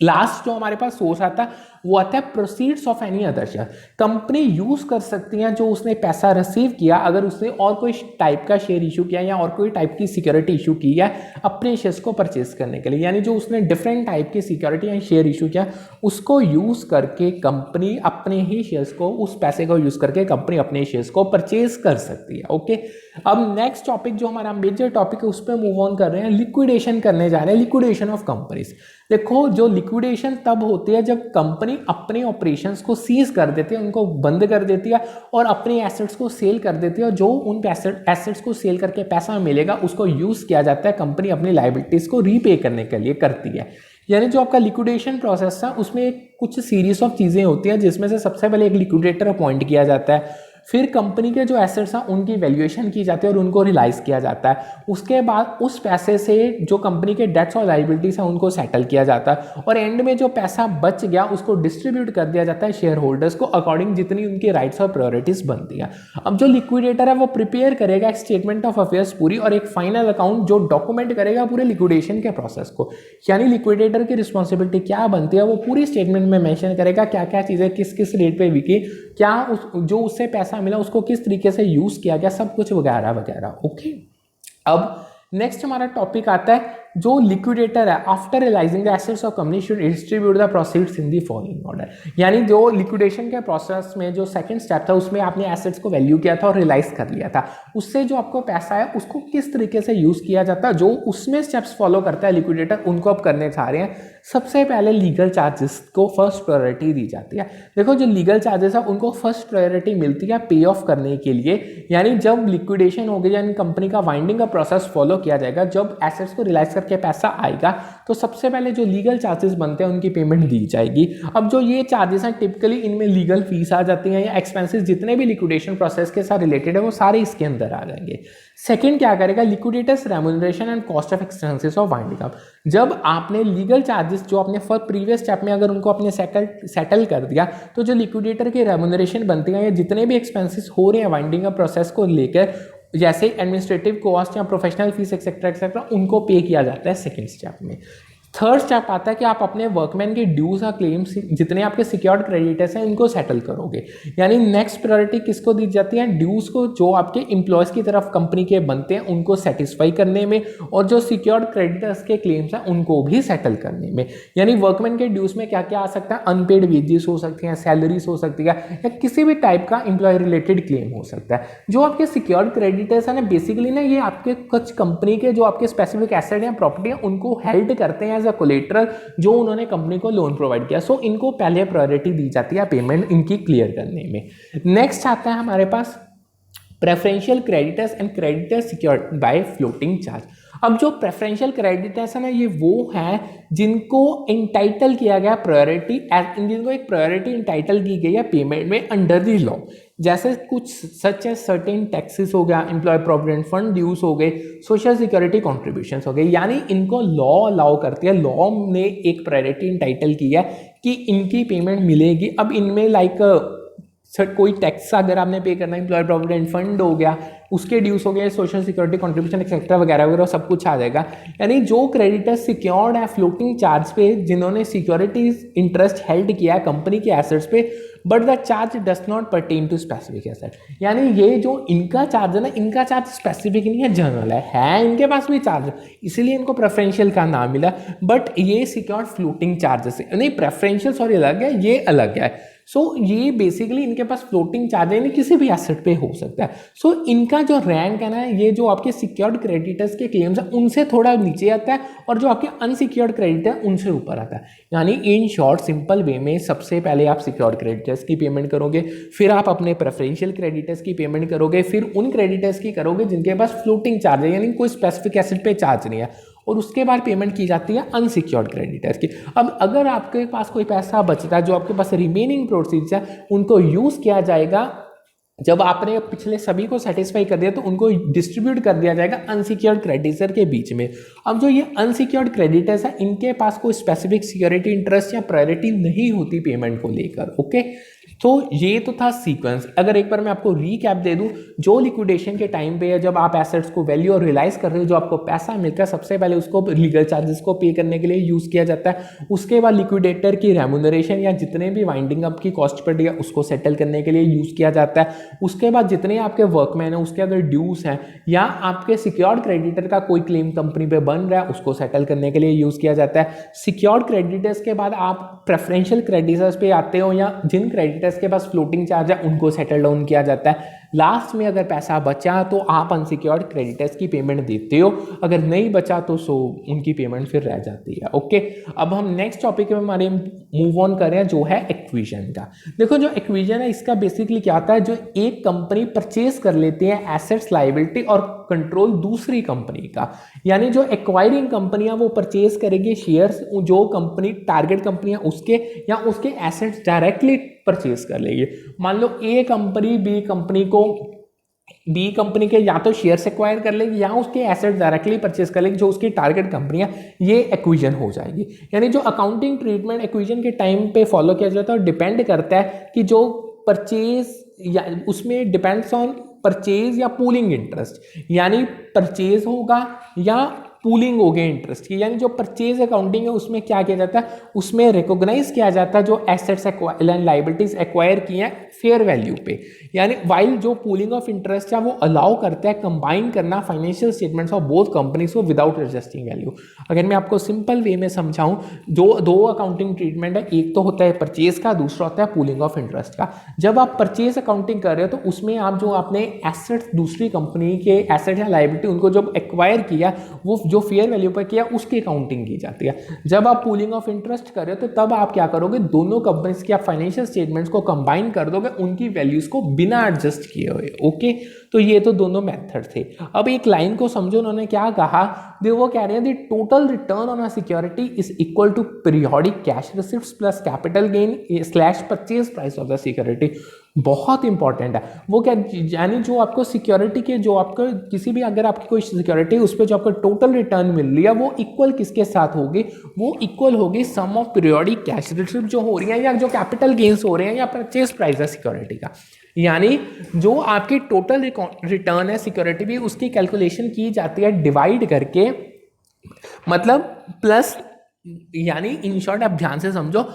लास्ट जो हमारे पास सोर्स आता है वो आता है proceeds of any other share. Company use कर सकती है जो उसने पैसा रिसीव किया, अगर उसने और कोई टाइप का शेयर इशू किया या और कोई टाइप की सिक्योरिटी इशू की है अपने शेयर्स को परचेज करने के लिए, यानी जो उसने डिफरेंट टाइप की सिक्योरिटी या शेयर इशू किया, उसको यूज करके कंपनी अपने ही शेयर्स को, उस पैसे को यूज करके कंपनी अपने शेयर्स को परचेज कर सकती है। ओके, अब नेक्स्ट टॉपिक जो हमारा मेजर टॉपिक है उस पर मूव ऑन कर रहे हैं। लिक्विडेशन करने जा रहे हैं, लिक्विडेशन ऑफ कंपनीज। देखो जो लिक्विडेशन तब होती है जब कंपनी अपने ऑपरेशंस को सीज कर देती है, उनको बंद कर देती है और अपने एसेट्स को सेल कर देती है, और जो उन एसेट्स को सेल करके पैसा मिलेगा उसको यूज किया जाता है, कंपनी अपनी लायबिलिटीज को रीपे करने के लिए करती है। यानी जो आपका लिक्विडेशन प्रोसेस था उसमें कुछ सीरीज ऑफ चीजें होती हैं, जिसमें से सबसे पहले एक लिक्विडेटर अपॉइंट किया जाता है, फिर कंपनी के जो एसेट्स हैं उनकी वैल्यूएशन की जाती है और उनको रियलाइज किया जाता है। उसके बाद उस पैसे से जो कंपनी के डेट्स और लायबिलिटीज हैं उनको सेटल किया जाता है, और एंड में जो पैसा बच गया उसको डिस्ट्रीब्यूट कर दिया जाता है शेयर होल्डर्स को अकॉर्डिंग जितनी उनकी राइट्स और प्रायोरिटीज बनती है। अब जो लिक्विडेटर है वो प्रिपेयर करेगा एक स्टेटमेंट ऑफ अफेयर्स पूरी और एक फाइनल अकाउंट जो डॉक्यूमेंट करेगा पूरे लिक्विडेशन के प्रोसेस को। यानी लिक्विडेटर की रिस्पॉन्सिबिलिटी क्या बनती है वो पूरी स्टेटमेंट में मेंशन करेगा, क्या क्या चीजें किस किस रेट पे बिकी, क्या जो उससे पैसा मिला उसको किस तरीके से यूज किया गया, सब कुछ वगैरह वगैरह। ओके, अब नेक्स्ट हमारा टॉपिक आता है जो लिक्विडेटर है after realizing the assets of company should distribute the proceeds in the following order. यानी जो लिक्विडेशन के प्रोसेस में जो सेकंड स्टेप था उसमें आपने एसेट्स को वैल्यू किया था और रियलाइज कर लिया था, उससे जो आपको पैसा है उसको किस तरीके से यूज किया जाता है, जो उसमें स्टेप्स फॉलो करता है लिक्विडेटर, उनको आप करने चाह रहे हैं। सबसे पहले लीगल चार्जेस को फर्स्ट प्रायोरिटी दी जाती है। देखो जो लीगल चार्जेस है उनको फर्स्ट प्रायोरिटी मिलती है पे ऑफ करने के लिए, यानी जब लिक्विडेशन हो गई यानी कंपनी का वाइंडिंग का प्रोसेस फॉलो किया जाएगा, जब एसेट्स को रियलाइज करके पैसा आएगा तो सबसे पहले जो लीगल चार्जेस बनते हैं उनकी पेमेंट दी जाएगी। अब जो ये चार्जेस हैं टिपिकली इनमें लीगल फीस आ जाती हैं या एक्सपेंसेस जितने भी लिक्विडेशन प्रोसेस के साथ रिलेटेड है वो सारे इसके अंदर आ जाएंगे। सेकंड क्या करेगा, liquidators remuneration and cost of expenses of winding up. जब आपने लीगल चार्जेस जो आपने फॉर प्रीवियस स्टेप में अगर उनको अपने सेटल कर दिया, तो जो लिक्विडेटर की रेम्यूनरेशन बनती है या जितने भी एक्सपेंसेस हो रहे हैं वाइंडिंग अप प्रोसेस को लेकर, जैसे एडमिनिस्ट्रेटिव कॉस्ट या प्रोफेशनल फीस एक्सेट्रा एक्सेट्रा, उनको पे किया जाता है सेकंड स्टेप में। थर्ड स्टेप आता है कि आप अपने वर्कमैन के ड्यूज और क्लेम्स जितने आपके सिक्योर्ड क्रेडिटर्स हैं इनको सेटल करोगे। यानी नेक्स्ट प्रायोरिटी किसको दी जाती है, ड्यूज को, जो आपके एम्प्लॉयज की तरफ कंपनी के बनते हैं उनको सेटिस्फाई करने में, और जो सिक्योर्ड क्रेडिटर्स के क्लेम्स हैं उनको भी सेटल करने में। यानी वर्कमैन के ड्यूज में क्या क्या आ सकता है, अनपेड वेजेस हो सकती हैं, सैलरीज हो सकती है, या किसी भी टाइप का एम्प्लॉय रिलेटेड क्लेम हो सकता है। जो आपके सिक्योर्ड क्रेडिटर्स हैं ना, बेसिकली ना ये आपके कुछ कंपनी के जो आपके स्पेसिफिक एसेट या प्रॉपर्टी है उनको हेल्ड करते हैं एज अ कोलेटरल, जो उन्होंने कंपनी को लोन प्रोवाइड किया। सो इनको पहले प्रायोरिटी दी जाती है पेमेंट इनकी क्लियर करने में। नेक्स्ट आता है हमारे पास preferential creditors and creditors secured by floating charge. अब जो प्रेफरेंशियल क्रेडिटर्स है ना, ये वो है जिनको इंटाइटल किया गया प्रायोरिटी, जिनको एक प्रायोरिटी इंटाइटल की गई है पेमेंट में अंडर द लॉ। जैसे कुछ सच है सर्टेन टैक्सेस हो गया, एम्प्लॉय प्रोविडेंट फंड ड्यूज हो गए, सोशल सिक्योरिटी कॉन्ट्रीब्यूशंस हो गए, यानी इनको लॉ अलाउ करती है, लॉ ने एक प्रायोरिटी इंटाइटल की है कि इनकी पेमेंट मिलेगी। अब इनमें लाइक सर कोई टैक्स अगर आपने पे करना है, एम्प्लॉय प्रोविडेंट फंड हो गया, उसके ड्यूज हो गए, सोशल सिक्योरिटी कंट्रीब्यूशन एक्सेट्रा वगैरह वगैरह सब कुछ आ जाएगा। यानी जो क्रेडिटर्स सिक्योर्ड है फ्लोटिंग चार्ज पे, जिन्होंने सिक्योरिटीज इंटरेस्ट हेल्ड किया है कंपनी के एसेट्स पे, but the charge does not pertain to specific asset. यानी ये जो इनका चार्ज है ना, इनका चार्ज स्पेसिफिक नहीं है, जनरल है इनके पास भी चार्ज, इसीलिए इनको प्रेफरेंशियल का नाम मिला। बट ये सिक्योर्ड फ्लोटिंग चार्जेस है, नहीं प्रेफरेंशियल सॉरी अलग है, ये अलग है। सो ये बेसिकली इनके पास फ्लोटिंग चार्ज है, किसी भी एसेट पे हो सकता है। सो इनका जो रैंक है ना, ये जो आपके सिक्योर्ड क्रेडिटर्स के क्लेम्स है उनसे थोड़ा नीचे आता है, और जो आपके अनसिक्योर्ड क्रेडिट है उनसे ऊपर आता है। यानी इन शॉर्ट सिंपल वे में सबसे पहले आप सिक्योर्ड क्रेडिटर्स की पेमेंट करोगे, फिर आप अपने प्रेफरेंशियल क्रेडिटर्स की पेमेंट करोगे, फिर उन क्रेडिटर्स की करोगे जिनके पास फ्लोटिंग चार्ज है, यानी कोई स्पेसिफिक एसेट पे चार्ज नहीं है, और उसके बाद पेमेंट की जाती है अनसिक्योर्ड क्रेडिटर्स की। अब अगर आपके पास कोई पैसा बचता है, जो आपके पास रिमेनिंग प्रोसीड्स है, उनको यूज किया जाएगा। जब आपने पिछले सभी को सेटिस्फाई कर दिया तो उनको डिस्ट्रीब्यूट कर दिया जाएगा अनसिक्योर्ड क्रेडिटर के बीच में। अब जो ये अनसिक्योर्ड क्रेडिटर्स है, इनके पास कोई स्पेसिफिक सिक्योरिटी इंटरेस्ट या प्रायोरिटी नहीं होती पेमेंट को लेकर। ओके, तो ये तो था सीक्वेंस। अगर एक बार मैं आपको रीकैप दे दूं, जो लिक्विडेशन के टाइम पे है, जब आप एसेट्स को वैल्यू और रियलाइज कर रहे हो, जो आपको पैसा मिलता है, सबसे पहले उसको लीगल चार्जेस को पे करने के लिए यूज किया जाता है। उसके बाद लिक्विडेटर की रेम्यूनरेशन या जितने भी वाइंडिंग अप की कॉस्ट पड़ रही है उसको सेटल करने के लिए यूज किया जाता है। उसके बाद जितने आपके वर्कमैन है उसके अगर ड्यूज हैं या आपके सिक्योर्ड क्रेडिटर का कोई क्लेम कंपनी पे बन रहा है उसको सेटल करने के लिए यूज किया जाता है। सिक्योर्ड क्रेडिटर्स के बाद आप प्रेफरेंशियल क्रेडिटर्स पे आते हो, या जिन क्रेडिटर्स के पास फ्लोटिंग चार्ज है उनको सेटल डाउन किया जाता है। लास्ट में अगर पैसा बचा तो आप अनसिक्योर्ड क्रेडिटर्स की पेमेंट देते हो, अगर नहीं बचा तो उनकी पेमेंट फिर रह जाती है। ओके, अब हम नेक्स्ट टॉपिक में हमारे मूव ऑन कर रहे हैं, जो है एक्विजन का। देखो जो एक्विजन है इसका बेसिकली क्या होता है, जो एक कंपनी परचेज कर लेती है एसेट्स लायबिलिटी और कंट्रोल दूसरी कंपनी का। यानी जो एक्वायरिंग कंपनी है वो परचेज करेगी शेयर्स, जो कंपनी टारगेट कंपनी है उसके या उसके एसेट्स डायरेक्टली परचेज कर लेगी। मान लो ए कंपनी बी कंपनी के या तो शेयर्स एक्वायर कर लेगी या उसके एसेट्स डायरेक्टली परचेज कर लेगी, जो उसकी टारगेट कंपनी है, ये एक्विजन हो जाएगी। यानी जो अकाउंटिंग ट्रीटमेंट एक्विजन के टाइम पे फॉलो किया जाता है और डिपेंड करता है कि जो परचेज या उसमें डिपेंड्स ऑन परचेज या पूलिंग इंटरेस्ट, यानी परचेज होगा या पूलिंग हो गए इंटरेस्ट की। यानी जो परचेज अकाउंटिंग है उसमें क्या किया जाता है, उसमें रिकॉग्नाइज किया जाता है जो एसेट्स लायबिलिटीज एक्वायर की हैं फेयर वैल्यू पे। यानी वाइल जो पूलिंग ऑफ इंटरेस्ट है वो अलाउ करता है कंबाइन करना financial statements of both companies को विदाउट एडजस्टिंग वैल्यू। अगर मैं आपको सिंपल वे में समझाऊं, दो अकाउंटिंग ट्रीटमेंट है, एक तो होता है परचेज का, दूसरा होता है पूलिंग ऑफ इंटरेस्ट का। जब आप परचेज अकाउंटिंग कर रहे हो तो उसमें आप जो आपने एसेट्स दूसरी कंपनी के एसेट या लायबिलिटी उनको जब एक्वायर किया वो जो फेयर वैल्यू पर किया उसकी अकाउंटिंग की जाती है। जब आप पूलिंग ऑफ इंटरेस्ट कर रहे हो तो तब आप क्या करोगे, दोनों कंपनीज के आप फाइनेंशियल स्टेटमेंट्स को कंबाइन कर दोगे उनकी वैल्यूज को बिना एडजस्ट किए हुए। ओके, तो ये तो दोनों मेथड थे। अब एक लाइन को समझो, उन्होंने क्या कहा, वो कह रहे हैं the total return on a security is equal to periodic cash receipts plus capital gain slash purchase price of the security. बहुत इंपॉर्टेंट है वो क्या, यानी जो आपको सिक्योरिटी के जो आपको किसी भी अगर आपकी कोई सिक्योरिटी है उस पर जो आपको टोटल रिटर्न मिल रही है वो इक्वल किसके साथ होगी, वो इक्वल होगी सम ऑफ पीरियोडिक कैश रिसिप्ट जो हो रही है या जो कैपिटल गेन्स हो रहे हैं या परचेज प्राइस है सिक्योरिटी का। यानी जो आपकी टोटल रिटर्न है सिक्योरिटी भी उसकी कैलकुलेशन की जाती है डिवाइड करके, मतलब प्लस, यानी इन शॉर्ट आप ध्यान से समझो,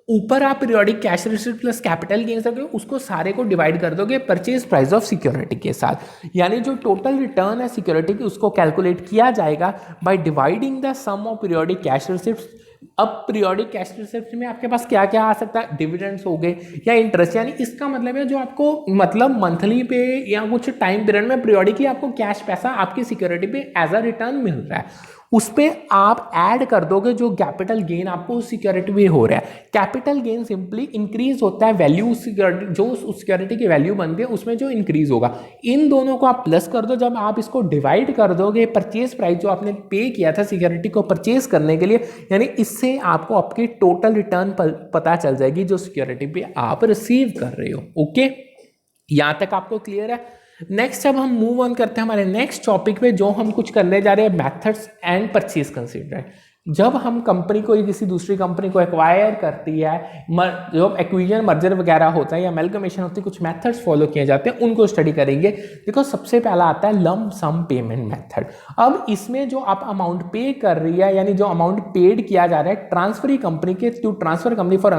ऊपर आप periodic cash receipt plus capital gains रखोगे उसको सारे को डिवाइड कर दोगे परचेज प्राइस ऑफ सिक्योरिटी के साथ। यानी जो टोटल रिटर्न है सिक्योरिटी की उसको कैलकुलेट किया जाएगा by dividing the sum of periodic cash receipt. अब पीरियोडिक कैश रिसिप्ट में आपके पास क्या क्या आ सकता है, डिविडेंड्स हो गए या इंटरेस्ट। यानी इसका मतलब है जो आपको मतलब मंथली पे या कुछ टाइम पीरियड में पीरियोडिकली आपको कैश पैसा आपकी सिक्योरिटी पे एज अ रिटर्न मिल रहा है, उस पर आप ऐड कर दोगे जो कैपिटल गेन आपको सिक्योरिटी में हो रहा है। कैपिटल गेन सिंपली इंक्रीज होता है वैल्यू, सिक्योरिटी जो उस सिक्योरिटी की वैल्यू बनती है उसमें जो इंक्रीज होगा, इन दोनों को आप प्लस कर दो। जब आप इसको डिवाइड कर दोगे परचेज प्राइस जो आपने पे किया था सिक्योरिटी को परचेज करने के लिए, यानी इससे आपको आपकी टोटल रिटर्न पता चल जाएगी जो सिक्योरिटी पे आप रिसीव कर रहे हो। ओके, यहां तक आपको क्लियर है। नेक्स्ट अब हम मूव ऑन करते हैं हमारे नेक्स्ट टॉपिक पे, जो हम कुछ करने जा रहे हैं, मेथड्स एंड परचेज कंसीडरेशन। जब हम कंपनी को किसी दूसरी कंपनी को एक्वायर करती है, जो एक्विजन मर्जर वगैरह होता है या अमेलगमेशन होती है, कुछ मेथड्स फॉलो किए जाते हैं, उनको स्टडी करेंगे। देखो सबसे पहला आता है लंप सम पेमेंट मेथड। अब इसमें जो आप अमाउंट पे कर रही है, यानी जो अमाउंट पेड किया जा रहा है ट्रांसफरी कंपनी के टू ट्रांसफर कंपनी फॉर,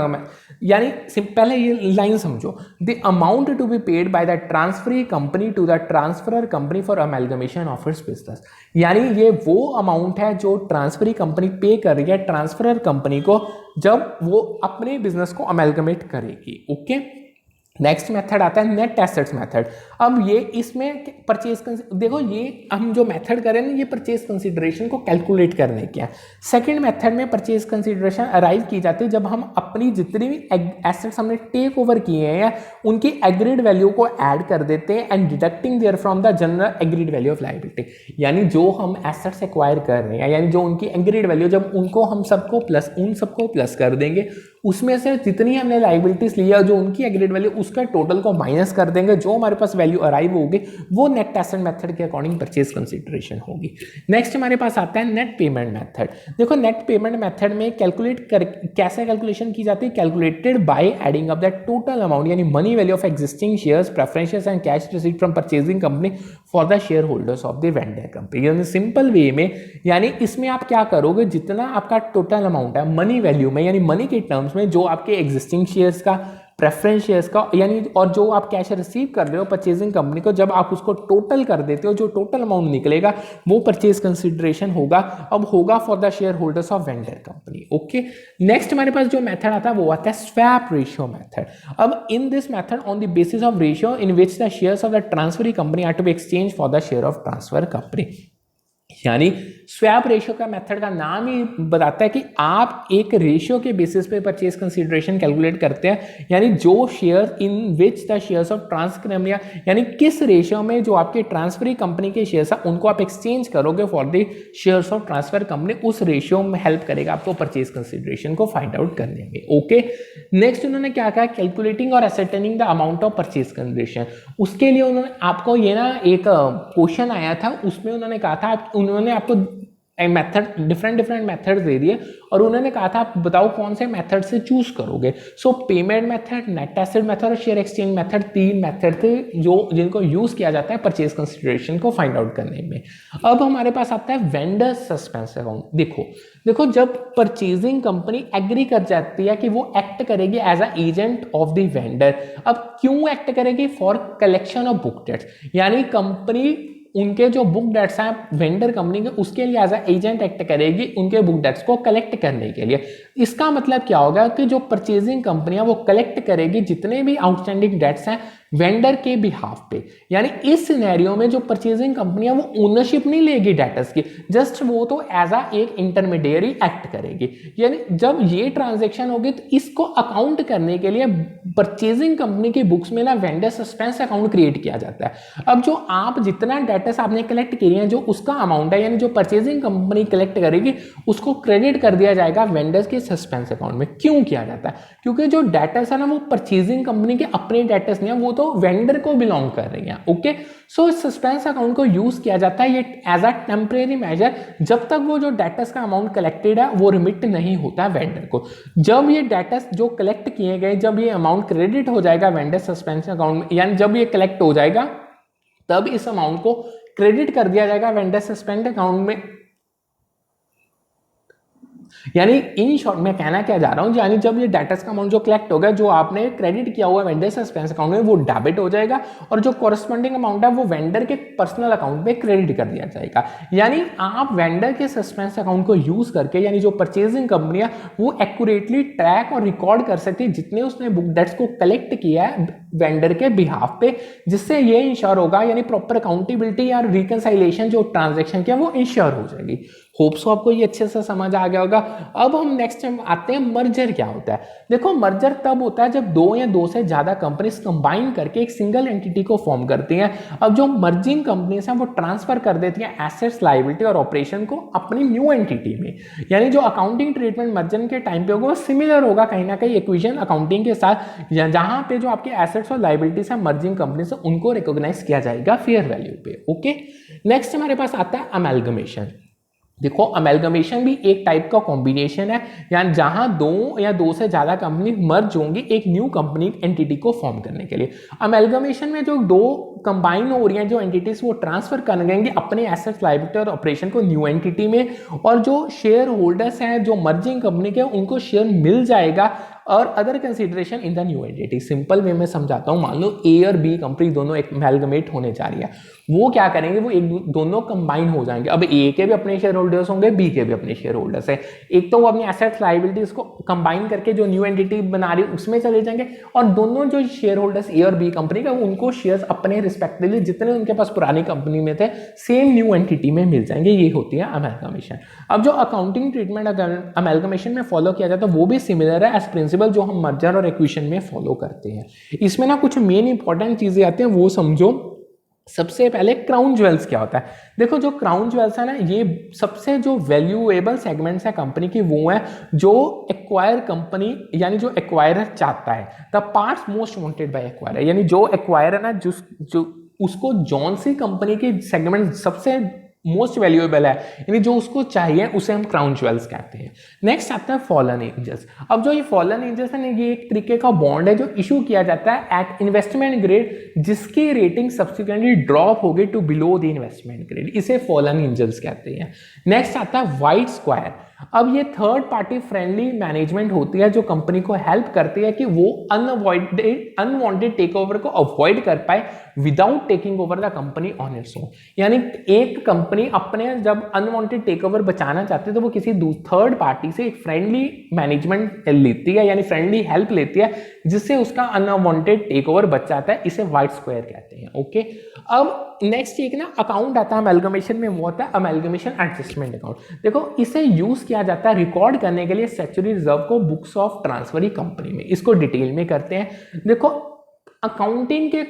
यानी पहले ये लाइन समझो, the amount to be paid by the transferee company to the transferor company for amalgamation of its business. यानी ये वो अमाउंट है जो ट्रांसफरी कंपनी पे कर रही है ट्रांसफरर कंपनी को जब वो अपने बिजनेस को अमेलगमेट करेगी। ओके, नेक्स्ट मेथड आता है नेट एसेट्स मेथड। अब ये इसमें परचेज, देखो ये हम जो मेथड करें ना, ये परचेज कंसीडरेशन को कैलकुलेट करने के हैं। सेकंड मेथड में परचेज कंसीडरेशन अराइव की जाती है जब हम अपनी जितनी भी एसेट्स हमने टेक ओवर किए हैं उनकी एग्रीड वैल्यू को ऐड कर देते हैं and deducting therefrom the general agreed value of liability. यानी जो हम एसेट्स एक्वायर कर रहे हैं, यानी जो उनकी एग्रीड वैल्यू, जब उनको हम सबको प्लस, उन सबको प्लस कर देंगे, उसमें से जितनी हमने लायबिलिटीज लिया जो उनकी एग्रीड वैल्यू, उसका टोटल को माइनस कर देंगे, जो हमारे पास वैल्यू अराइव होगी वो नेट एसेट मेथड के अकॉर्डिंग परचेज कंसीडरेशन होगी। नेक्स्ट हमारे पास आता है नेट पेमेंट मेथड। देखो नेट पेमेंट मेथड में कैलकुलेट कर, कैसे कैलकुलेशन की जाती है, calculated by adding up the total amount, यानी money value of existing shares, preferences and cash received from purchasing company for the share holders of the vendor company. यानी simple way में, यानी इसमें आप क्या करोगे, जितना आपका टोटल अमाउंट है मनी वैल्यू में, यानी मनी के टर्म्स में, जो आपके एग्जिस्टिंग शेयर्स का, प्रेफरेंस शेयर्स का, यानी और जो आप कैश रिसीव कर रहे हो परचेजिंग कंपनी को, जब आप उसको टोटल कर देते हो, जो टोटल अमाउंट निकलेगा वो परचेज कंसीडरेशन होगा। अब होगा for the share holders of vendor company. Okay, next हमारे पास जो मेथड आता है वो आता है स्वैप रेशियो मेथड। अब in this method on the basis of ratio in which the shares of the transferee company are to be exchange for the share of transfer company. यानी swap ratio का method का नाम ही बताता है कि आप एक रेशियो के बेसिस पे परचेज कंसीडरेशन कैलकुलेट करते हैं, यानी जो share in which the shares of transfer, यानी किस रेशियो में जो आपके ट्रांसफरी कंपनी के शेयर्स हैं उनको आप एक्सचेंज करोगे for the shares of transfer company, उस रेशियो में हेल्प करेगा आपको परचेज कंसीडरेशन को फाइंड आउट करने में। ओके, नेक्स्ट उन्होंने क्या कहा, कैलकुलेटिंग और ascertaining the amount of purchase consideration. उसके लिए उन्होंने आपको ये ना एक क्वेश्चन आया था, उसमें उन्होंने कहा था, उन्होंने आपको मेथड, डिफरेंट मेथड दे दिए और उन्होंने कहा था आप बताओ कौन से मेथड से चूज करोगे। सो payment method, net asset method और शेयर एक्सचेंज मेथड, तीन मेथड थे जो जिनको यूज किया जाता है परचेज कंसीडरेशन को फाइंड आउट करने में। अब हमारे पास आता है वेंडर सस्पेंस अकाउंट। देखो जब परचेजिंग कंपनी एग्री कर जाती है कि वो एक्ट करेगी as a agent of the vendor. अब क्यों एक्ट करेगी, for collection of book debts, यानी कंपनी उनके जो बुक डेट्स हैं वेंडर कंपनी के, उसके लिए एज अ एजेंट एक्ट करेगी उनके बुक डेट्स को कलेक्ट करने के लिए। इसका मतलब क्या होगा कि जो परचेजिंग कंपनी है वो कलेक्ट करेगी जितने भी आउटस्टैंडिंग डेट्स हैं वेंडर के बिहाफ पे। यानी इस सिनेरियो में जो परचेजिंग कंपनी है वो ओनरशिप नहीं लेगी डेटर्स की, जस्ट वो तो एज अ एक इंटरमीडिएरी एक्ट करेगी। यानी जब ये ट्रांजैक्शन होगी तो इसको अकाउंट करने के लिए परचेजिंग कंपनी की बुक्स में ना वेंडर सस्पेंस अकाउंट क्रिएट किया जाता है। अब जो आप जितना डेटर्स आपने कलेक्ट किए हैं, जो उसका अमाउंट है, यानी जो परचेजिंग कंपनी कलेक्ट करेगी उसको क्रेडिट कर दिया जाएगा वेंडर्स के सस्पेंस अकाउंट में। क्यों किया जाता है, क्योंकि जो डेटर्स है ना वो परचेजिंग कंपनी के अपने डेटर्स नहीं है, वो तो वेंडर को बिलोंग कर रही हैं। ओके, सो सस्पेंस अकाउंट को यूज किया जाता है ये एज अ टेम्परेरी मेजर, जब तक वो जो डेटर्स का अमाउंट कलेक्टेड है वो रिमिट नहीं होता वेंडर को। जब ये डेटर्स जो कलेक्ट किए गए, जब ये अमाउंट क्रेडिट हो जाएगा वेंडर सस्पेंस अकाउंट में, यानी जब ये कलेक्ट हो जाएगा तब इस अमाउंट को क्रेडिट कर दिया जाएगा वेंडर सस्पेंस अकाउंट में। यानी इन शॉर्ट मैं कहना क्या जा रहा हूं, यानी जब ये डेटर्स का अमाउंट जो कलेक्ट होगा, जो आपने क्रेडिट किया हुआ वेंडर सस्पेंस अकाउंट में, वो डेबिट हो जाएगा और जो कॉरस्पॉन्डिंग अमाउंट है वो वेंडर के पर्सनल अकाउंट में क्रेडिट कर दिया जाएगा। यानी आप वेंडर के सस्पेंस अकाउंट को यूज करके, यानी जो परचेजिंग कंपनी है वो एक्यूरेटली ट्रैक और रिकॉर्ड कर सकती है जितने उसने बुक डेट्स को कलेक्ट किया है वेंडर के बिहाफ पे, जिससे ये इंश्योर होगा, यानी प्रॉपर अकाउंटेबिलिटी या रिकंसाइलेशन जो ट्रांजैक्शन किया वो इंश्योर हो जाएगी। होप सो आपको ये अच्छे से समझ आ गया होगा। अब हम नेक्स्ट आते हैं मर्जर क्या होता है। देखो मर्जर तब होता है जब दो या दो से ज्यादा कंपनीज कंबाइन करके एक सिंगल एंटिटी को फॉर्म करती हैं। अब जो मर्जिंग कंपनीज हैं वो ट्रांसफर कर देती हैं एसेट्स, लायबिलिटी और ऑपरेशन को अपनी न्यू एंटिटी में। यानी जो अकाउंटिंग ट्रीटमेंट मर्जर के टाइम पे होगा वो सिमिलर होगा कहीं ना कहीं एक्विजिशन अकाउंटिंग के साथ, जहां पे जो आपके एसेट्स और लायबिलिटीज है मर्जिंग कंपनी से उनको रिकॉग्नाइज किया जाएगा फेयर वैल्यू पे। ओके, नेक्स्ट हमारे पास आता है अमेलगमेशन। देखो अमेलगमेशन भी एक टाइप का कॉम्बिनेशन है, यानी जहां दो या दो से ज्यादा कंपनी मर्ज होंगी एक न्यू कंपनी एंटिटी को फॉर्म करने के लिए। अमेलगमेशन में जो दो कंबाइन हो रही हैं जो एंटिटीज वो ट्रांसफर कर देंगे अपने एसेट्स लायबिलिटी और ऑपरेशन को न्यू एंटिटी में, और जो शेयर होल्डर्स हैं जो मर्जिंग कंपनी के उनको शेयर मिल जाएगा और other consideration in the new entity. Simple way में समझाता हूं, मान लो ए और बी कंपनी दोनों एक अमेलगमेट होने जा रही है, वो क्या करेंगे, वो एक दोनों कंबाइन हो जाएंगे। अब ए के भी अपने शेयर होल्डर्स होंगे, बी के भी अपने शेयर होल्डर्स है, एक तो वो अपनी एसेट्स लायबिलिटीज को कंबाइन करके जो न्यू एंटिटी बना रही है उसमें चले जाएंगे, और दोनों जो शेयर होल्डर्स ए और बी कंपनी का उनको शेयर्स अपने रिस्पेक्टिवली जितने उनके पास पुरानी कंपनी में थे सेम न्यू एंटिटी में मिल जाएंगे। ये होती है अमेलगमेशन। अब जो अकाउंटिंग ट्रीटमेंट अमेलगमेशन में फॉलो किया जाता है वो भी सिमिलर है एज प्रिंसिपल जो हम मर्जर और एक्विजिशन में फॉलो करते हैं। इसमें ना कुछ मेन इंपॉर्टेंट चीजें आती हैं वो समझो। सबसे पहले क्राउन ज्वेल्स क्या होता है। देखो जो क्राउन ज्वेल्स है ना, ये सबसे जो वैल्यूएबल सेगमेंट्स है कंपनी की वो है जो एक्वायर कंपनी यानी जो एक्वायरर चाहता है, the parts most wanted bye acquirer, यानी जो एक्वायर है ना जो उसको जौन सी कंपनी की सेगमेंट सबसे मोस्ट वैल्यूएबल है यानी जो उसको चाहिए उसे हम क्राउन ज्वेल्स कहते हैं। नेक्स्ट आता है फॉलन एंजल्स। अब जो ये फॉलन एंजल्स है ना, ये एक तरीके का बॉन्ड है जो इशू किया जाता है एट इन्वेस्टमेंट ग्रेड जिसकी रेटिंग सब्सिक्वेंटली ड्रॉप हो गई to below the investment grade, इसे फॉलन एंजल्स कहते हैं। नेक्स्ट आता है व्हाइट स्क्वायर। अब ये थर्ड पार्टी फ्रेंडली मैनेजमेंट होती है जो कंपनी को हेल्प करती है कि वो अनवांटेड टेक ओवर को अवॉइड कर पाए without taking over the company on its own. यानी एक कंपनी अपने जब अनवांटेड टेक ओवर बचाना चाहती है तो वो किसी थर्ड पार्टी से एक फ्रेंडली मैनेजमेंट लेती है यानी फ्रेंडली हेल्प लेती है जिससे उसका अनवांटेड टेक ओवर बच जाता है, इसे व्हाइट स्क्वायर कहते हैं। ओके, अब नेक्स्ट एक ना अकाउंट आता है अमेलगमेशन में, वो होता है अमेलगमेशन एडजस्टमेंट अकाउंट। देखो इसे यूज किया जाता है रिकॉर्ड करने के लिए स्टैट्यूटरी रिजर्व को बुक्स ऑफ ट्रांसफरी कंपनी में, इसको डिटेल में करते हैं। देखो अकाउंटिंग के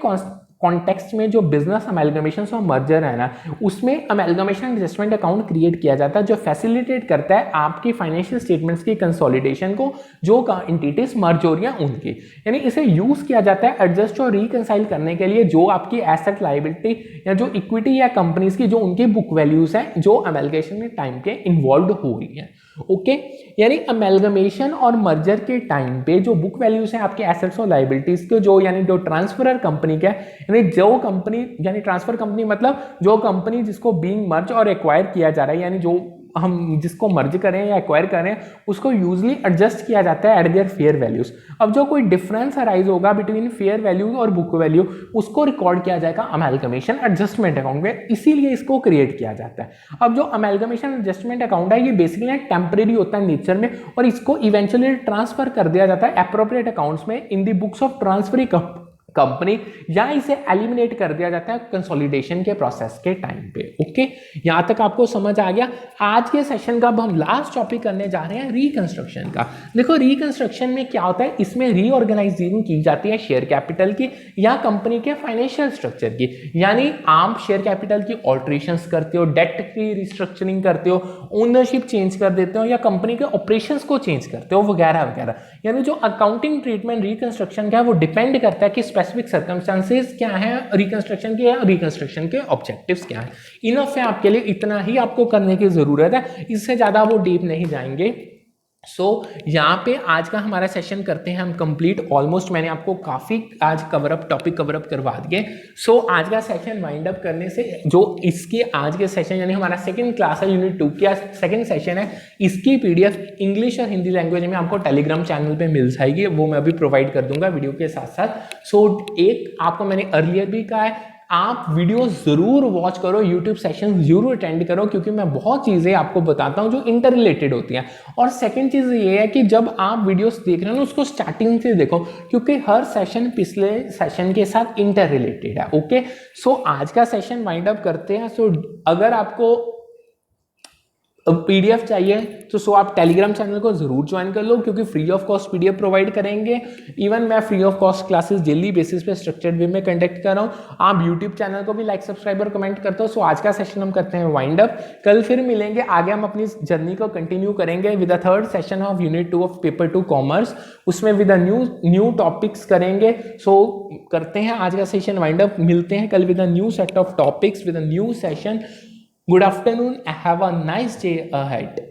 कॉन्टेक्स्ट में जो बिजनेस अमेलगमेशन और मर्जर है ना, उसमें अमेलगमेशन एडजस्टमेंट अकाउंट क्रिएट किया जाता है जो फैसिलिटेट करता है आपकी फाइनेंशियल स्टेटमेंट्स की कंसोलिडेशन को जो एंटिटीज मर्ज हो रही हैं उनकी। यानी इसे यूज किया जाता है एडजस्ट और रिकंसाइल करने के लिए जो आपकी एसेट लायबिलिटी या जो इक्विटी या कंपनीज की जो उनकी बुक वैल्यूज हैं जो अमेलगमेशन के टाइम के इन्वॉल्व हो रही है। ओके, यानी अमेलगमेशन और मर्जर के टाइम पे जो बुक वैल्यूज हैं आपके एसेट्स और लायबिलिटीज के जो यानी जो ट्रांसफरर कंपनी के यानी जो कंपनी यानी ट्रांसफर कंपनी मतलब जो कंपनी जिसको बीइंग मर्ज और एक्वायर किया जा रहा है यानी जो हम जिसको मर्ज करें या एक्वायर करें उसको यूजली एडजस्ट किया जाता है एट देयर फेयर वैल्यूज। अब जो कोई डिफरेंस अराइज होगा बिटवीन फेयर वैल्यू और बुक वैल्यू उसको रिकॉर्ड किया जाएगा अमेलगमेशन एडजस्टमेंट अकाउंट में, इसीलिए इसको क्रिएट किया जाता है। अब जो अमेलगमेशन एडजस्टमेंट अकाउंट है ये बेसिकली टेम्परेरी होता है नेचर में और इसको इवेंचुअली ट्रांसफर कर दिया जाता है एप्रोप्रिएट अकाउंट्स में in the books of transferee company या इसे एलिमिनेट कर दिया जाता है कंसोलिडेशन के प्रोसेस के टाइम पे। ओके, यहां तक आपको समझ आ गया। आज के सेशन का अब हम लास्ट टॉपिक करने जा रहे हैं रिकंस्ट्रक्शन का। देखो रिकंस्ट्रक्शन में क्या होता है, इसमें रीऑर्गेनाइजिंग की जाती है शेयर कैपिटल की या कंपनी के फाइनेंशियल स्ट्रक्चर की, यानी आप शेयर कैपिटल की ऑल्ट्रेशंस करते हो, डेट की रिस्ट्रक्चरिंग करते हो, ओनरशिप चेंज कर देते हो या कंपनी के ऑपरेशंस को चेंज करते हो वगैरह वगैरह। यानी जो अकाउंटिंग ट्रीटमेंट रिकंस्ट्रक्शन का है वो डिपेंड करता है कि स्पेसिफिक सर्कमस्टांसेस क्या है रिकंस्ट्रक्शन के या रिकंस्ट्रक्शन के ऑब्जेक्टिव्स क्या है। इनफ है आपके लिए, इतना ही आपको करने की जरूरत है, इससे ज्यादा वो डीप नहीं जाएंगे। यहाँ पे आज का हमारा सेशन करते हैं हम कंप्लीट। ऑलमोस्ट मैंने आपको काफ़ी आज टॉपिक कवर अप करवा दिए। आज का सेशन वाइंड अप करने से जो इसके आज के सेशन यानी हमारा सेकंड क्लास है यूनिट 2 का सेकंड सेशन है, इसकी PDF इंग्लिश और हिंदी लैंग्वेज में आपको टेलीग्राम चैनल पे मिल जाएगी, वो मैं अभी प्रोवाइड कर दूंगा वीडियो के साथ साथ। एक आपको मैंने अर्लियर भी कहा है आप वीडियो जरूर वॉच करो, यूट्यूब सेशन जरूर अटेंड करो क्योंकि मैं बहुत चीजें आपको बताता हूं जो इंटर रिलेटेड होती हैं। और सेकंड चीज ये है कि जब आप वीडियोस देख रहे हो ना उसको स्टार्टिंग से देखो क्योंकि हर सेशन पिछले सेशन के साथ इंटर रिलेटेड है। ओके, आज का सेशन वाइंड अप करते हैं। अगर आपको PDF चाहिए तो आप टेलीग्राम चैनल को जरूर ज्वाइन कर लो क्योंकि free of cost PDF provide करेंगे। इवन मैं free of cost classes daily basis पे स्ट्रक्चर्ड वे में कंडक्ट कर रहा हूँ। आप यूट्यूब चैनल को भी लाइक सब्सक्राइब और कमेंट करते हो। आज का सेशन हम करते हैं वाइंड अप, कल फिर मिलेंगे, आगे हम अपनी जर्नी को कंटिन्यू करेंगे with the third session of unit 2 of paper 2 commerce, उसमें विद द न्यू टॉपिक्स करेंगे। करते हैं आज का सेशन वाइंड अप, मिलते हैं कल with the new set of topics with the new session. Good afternoon, have a nice day ahead.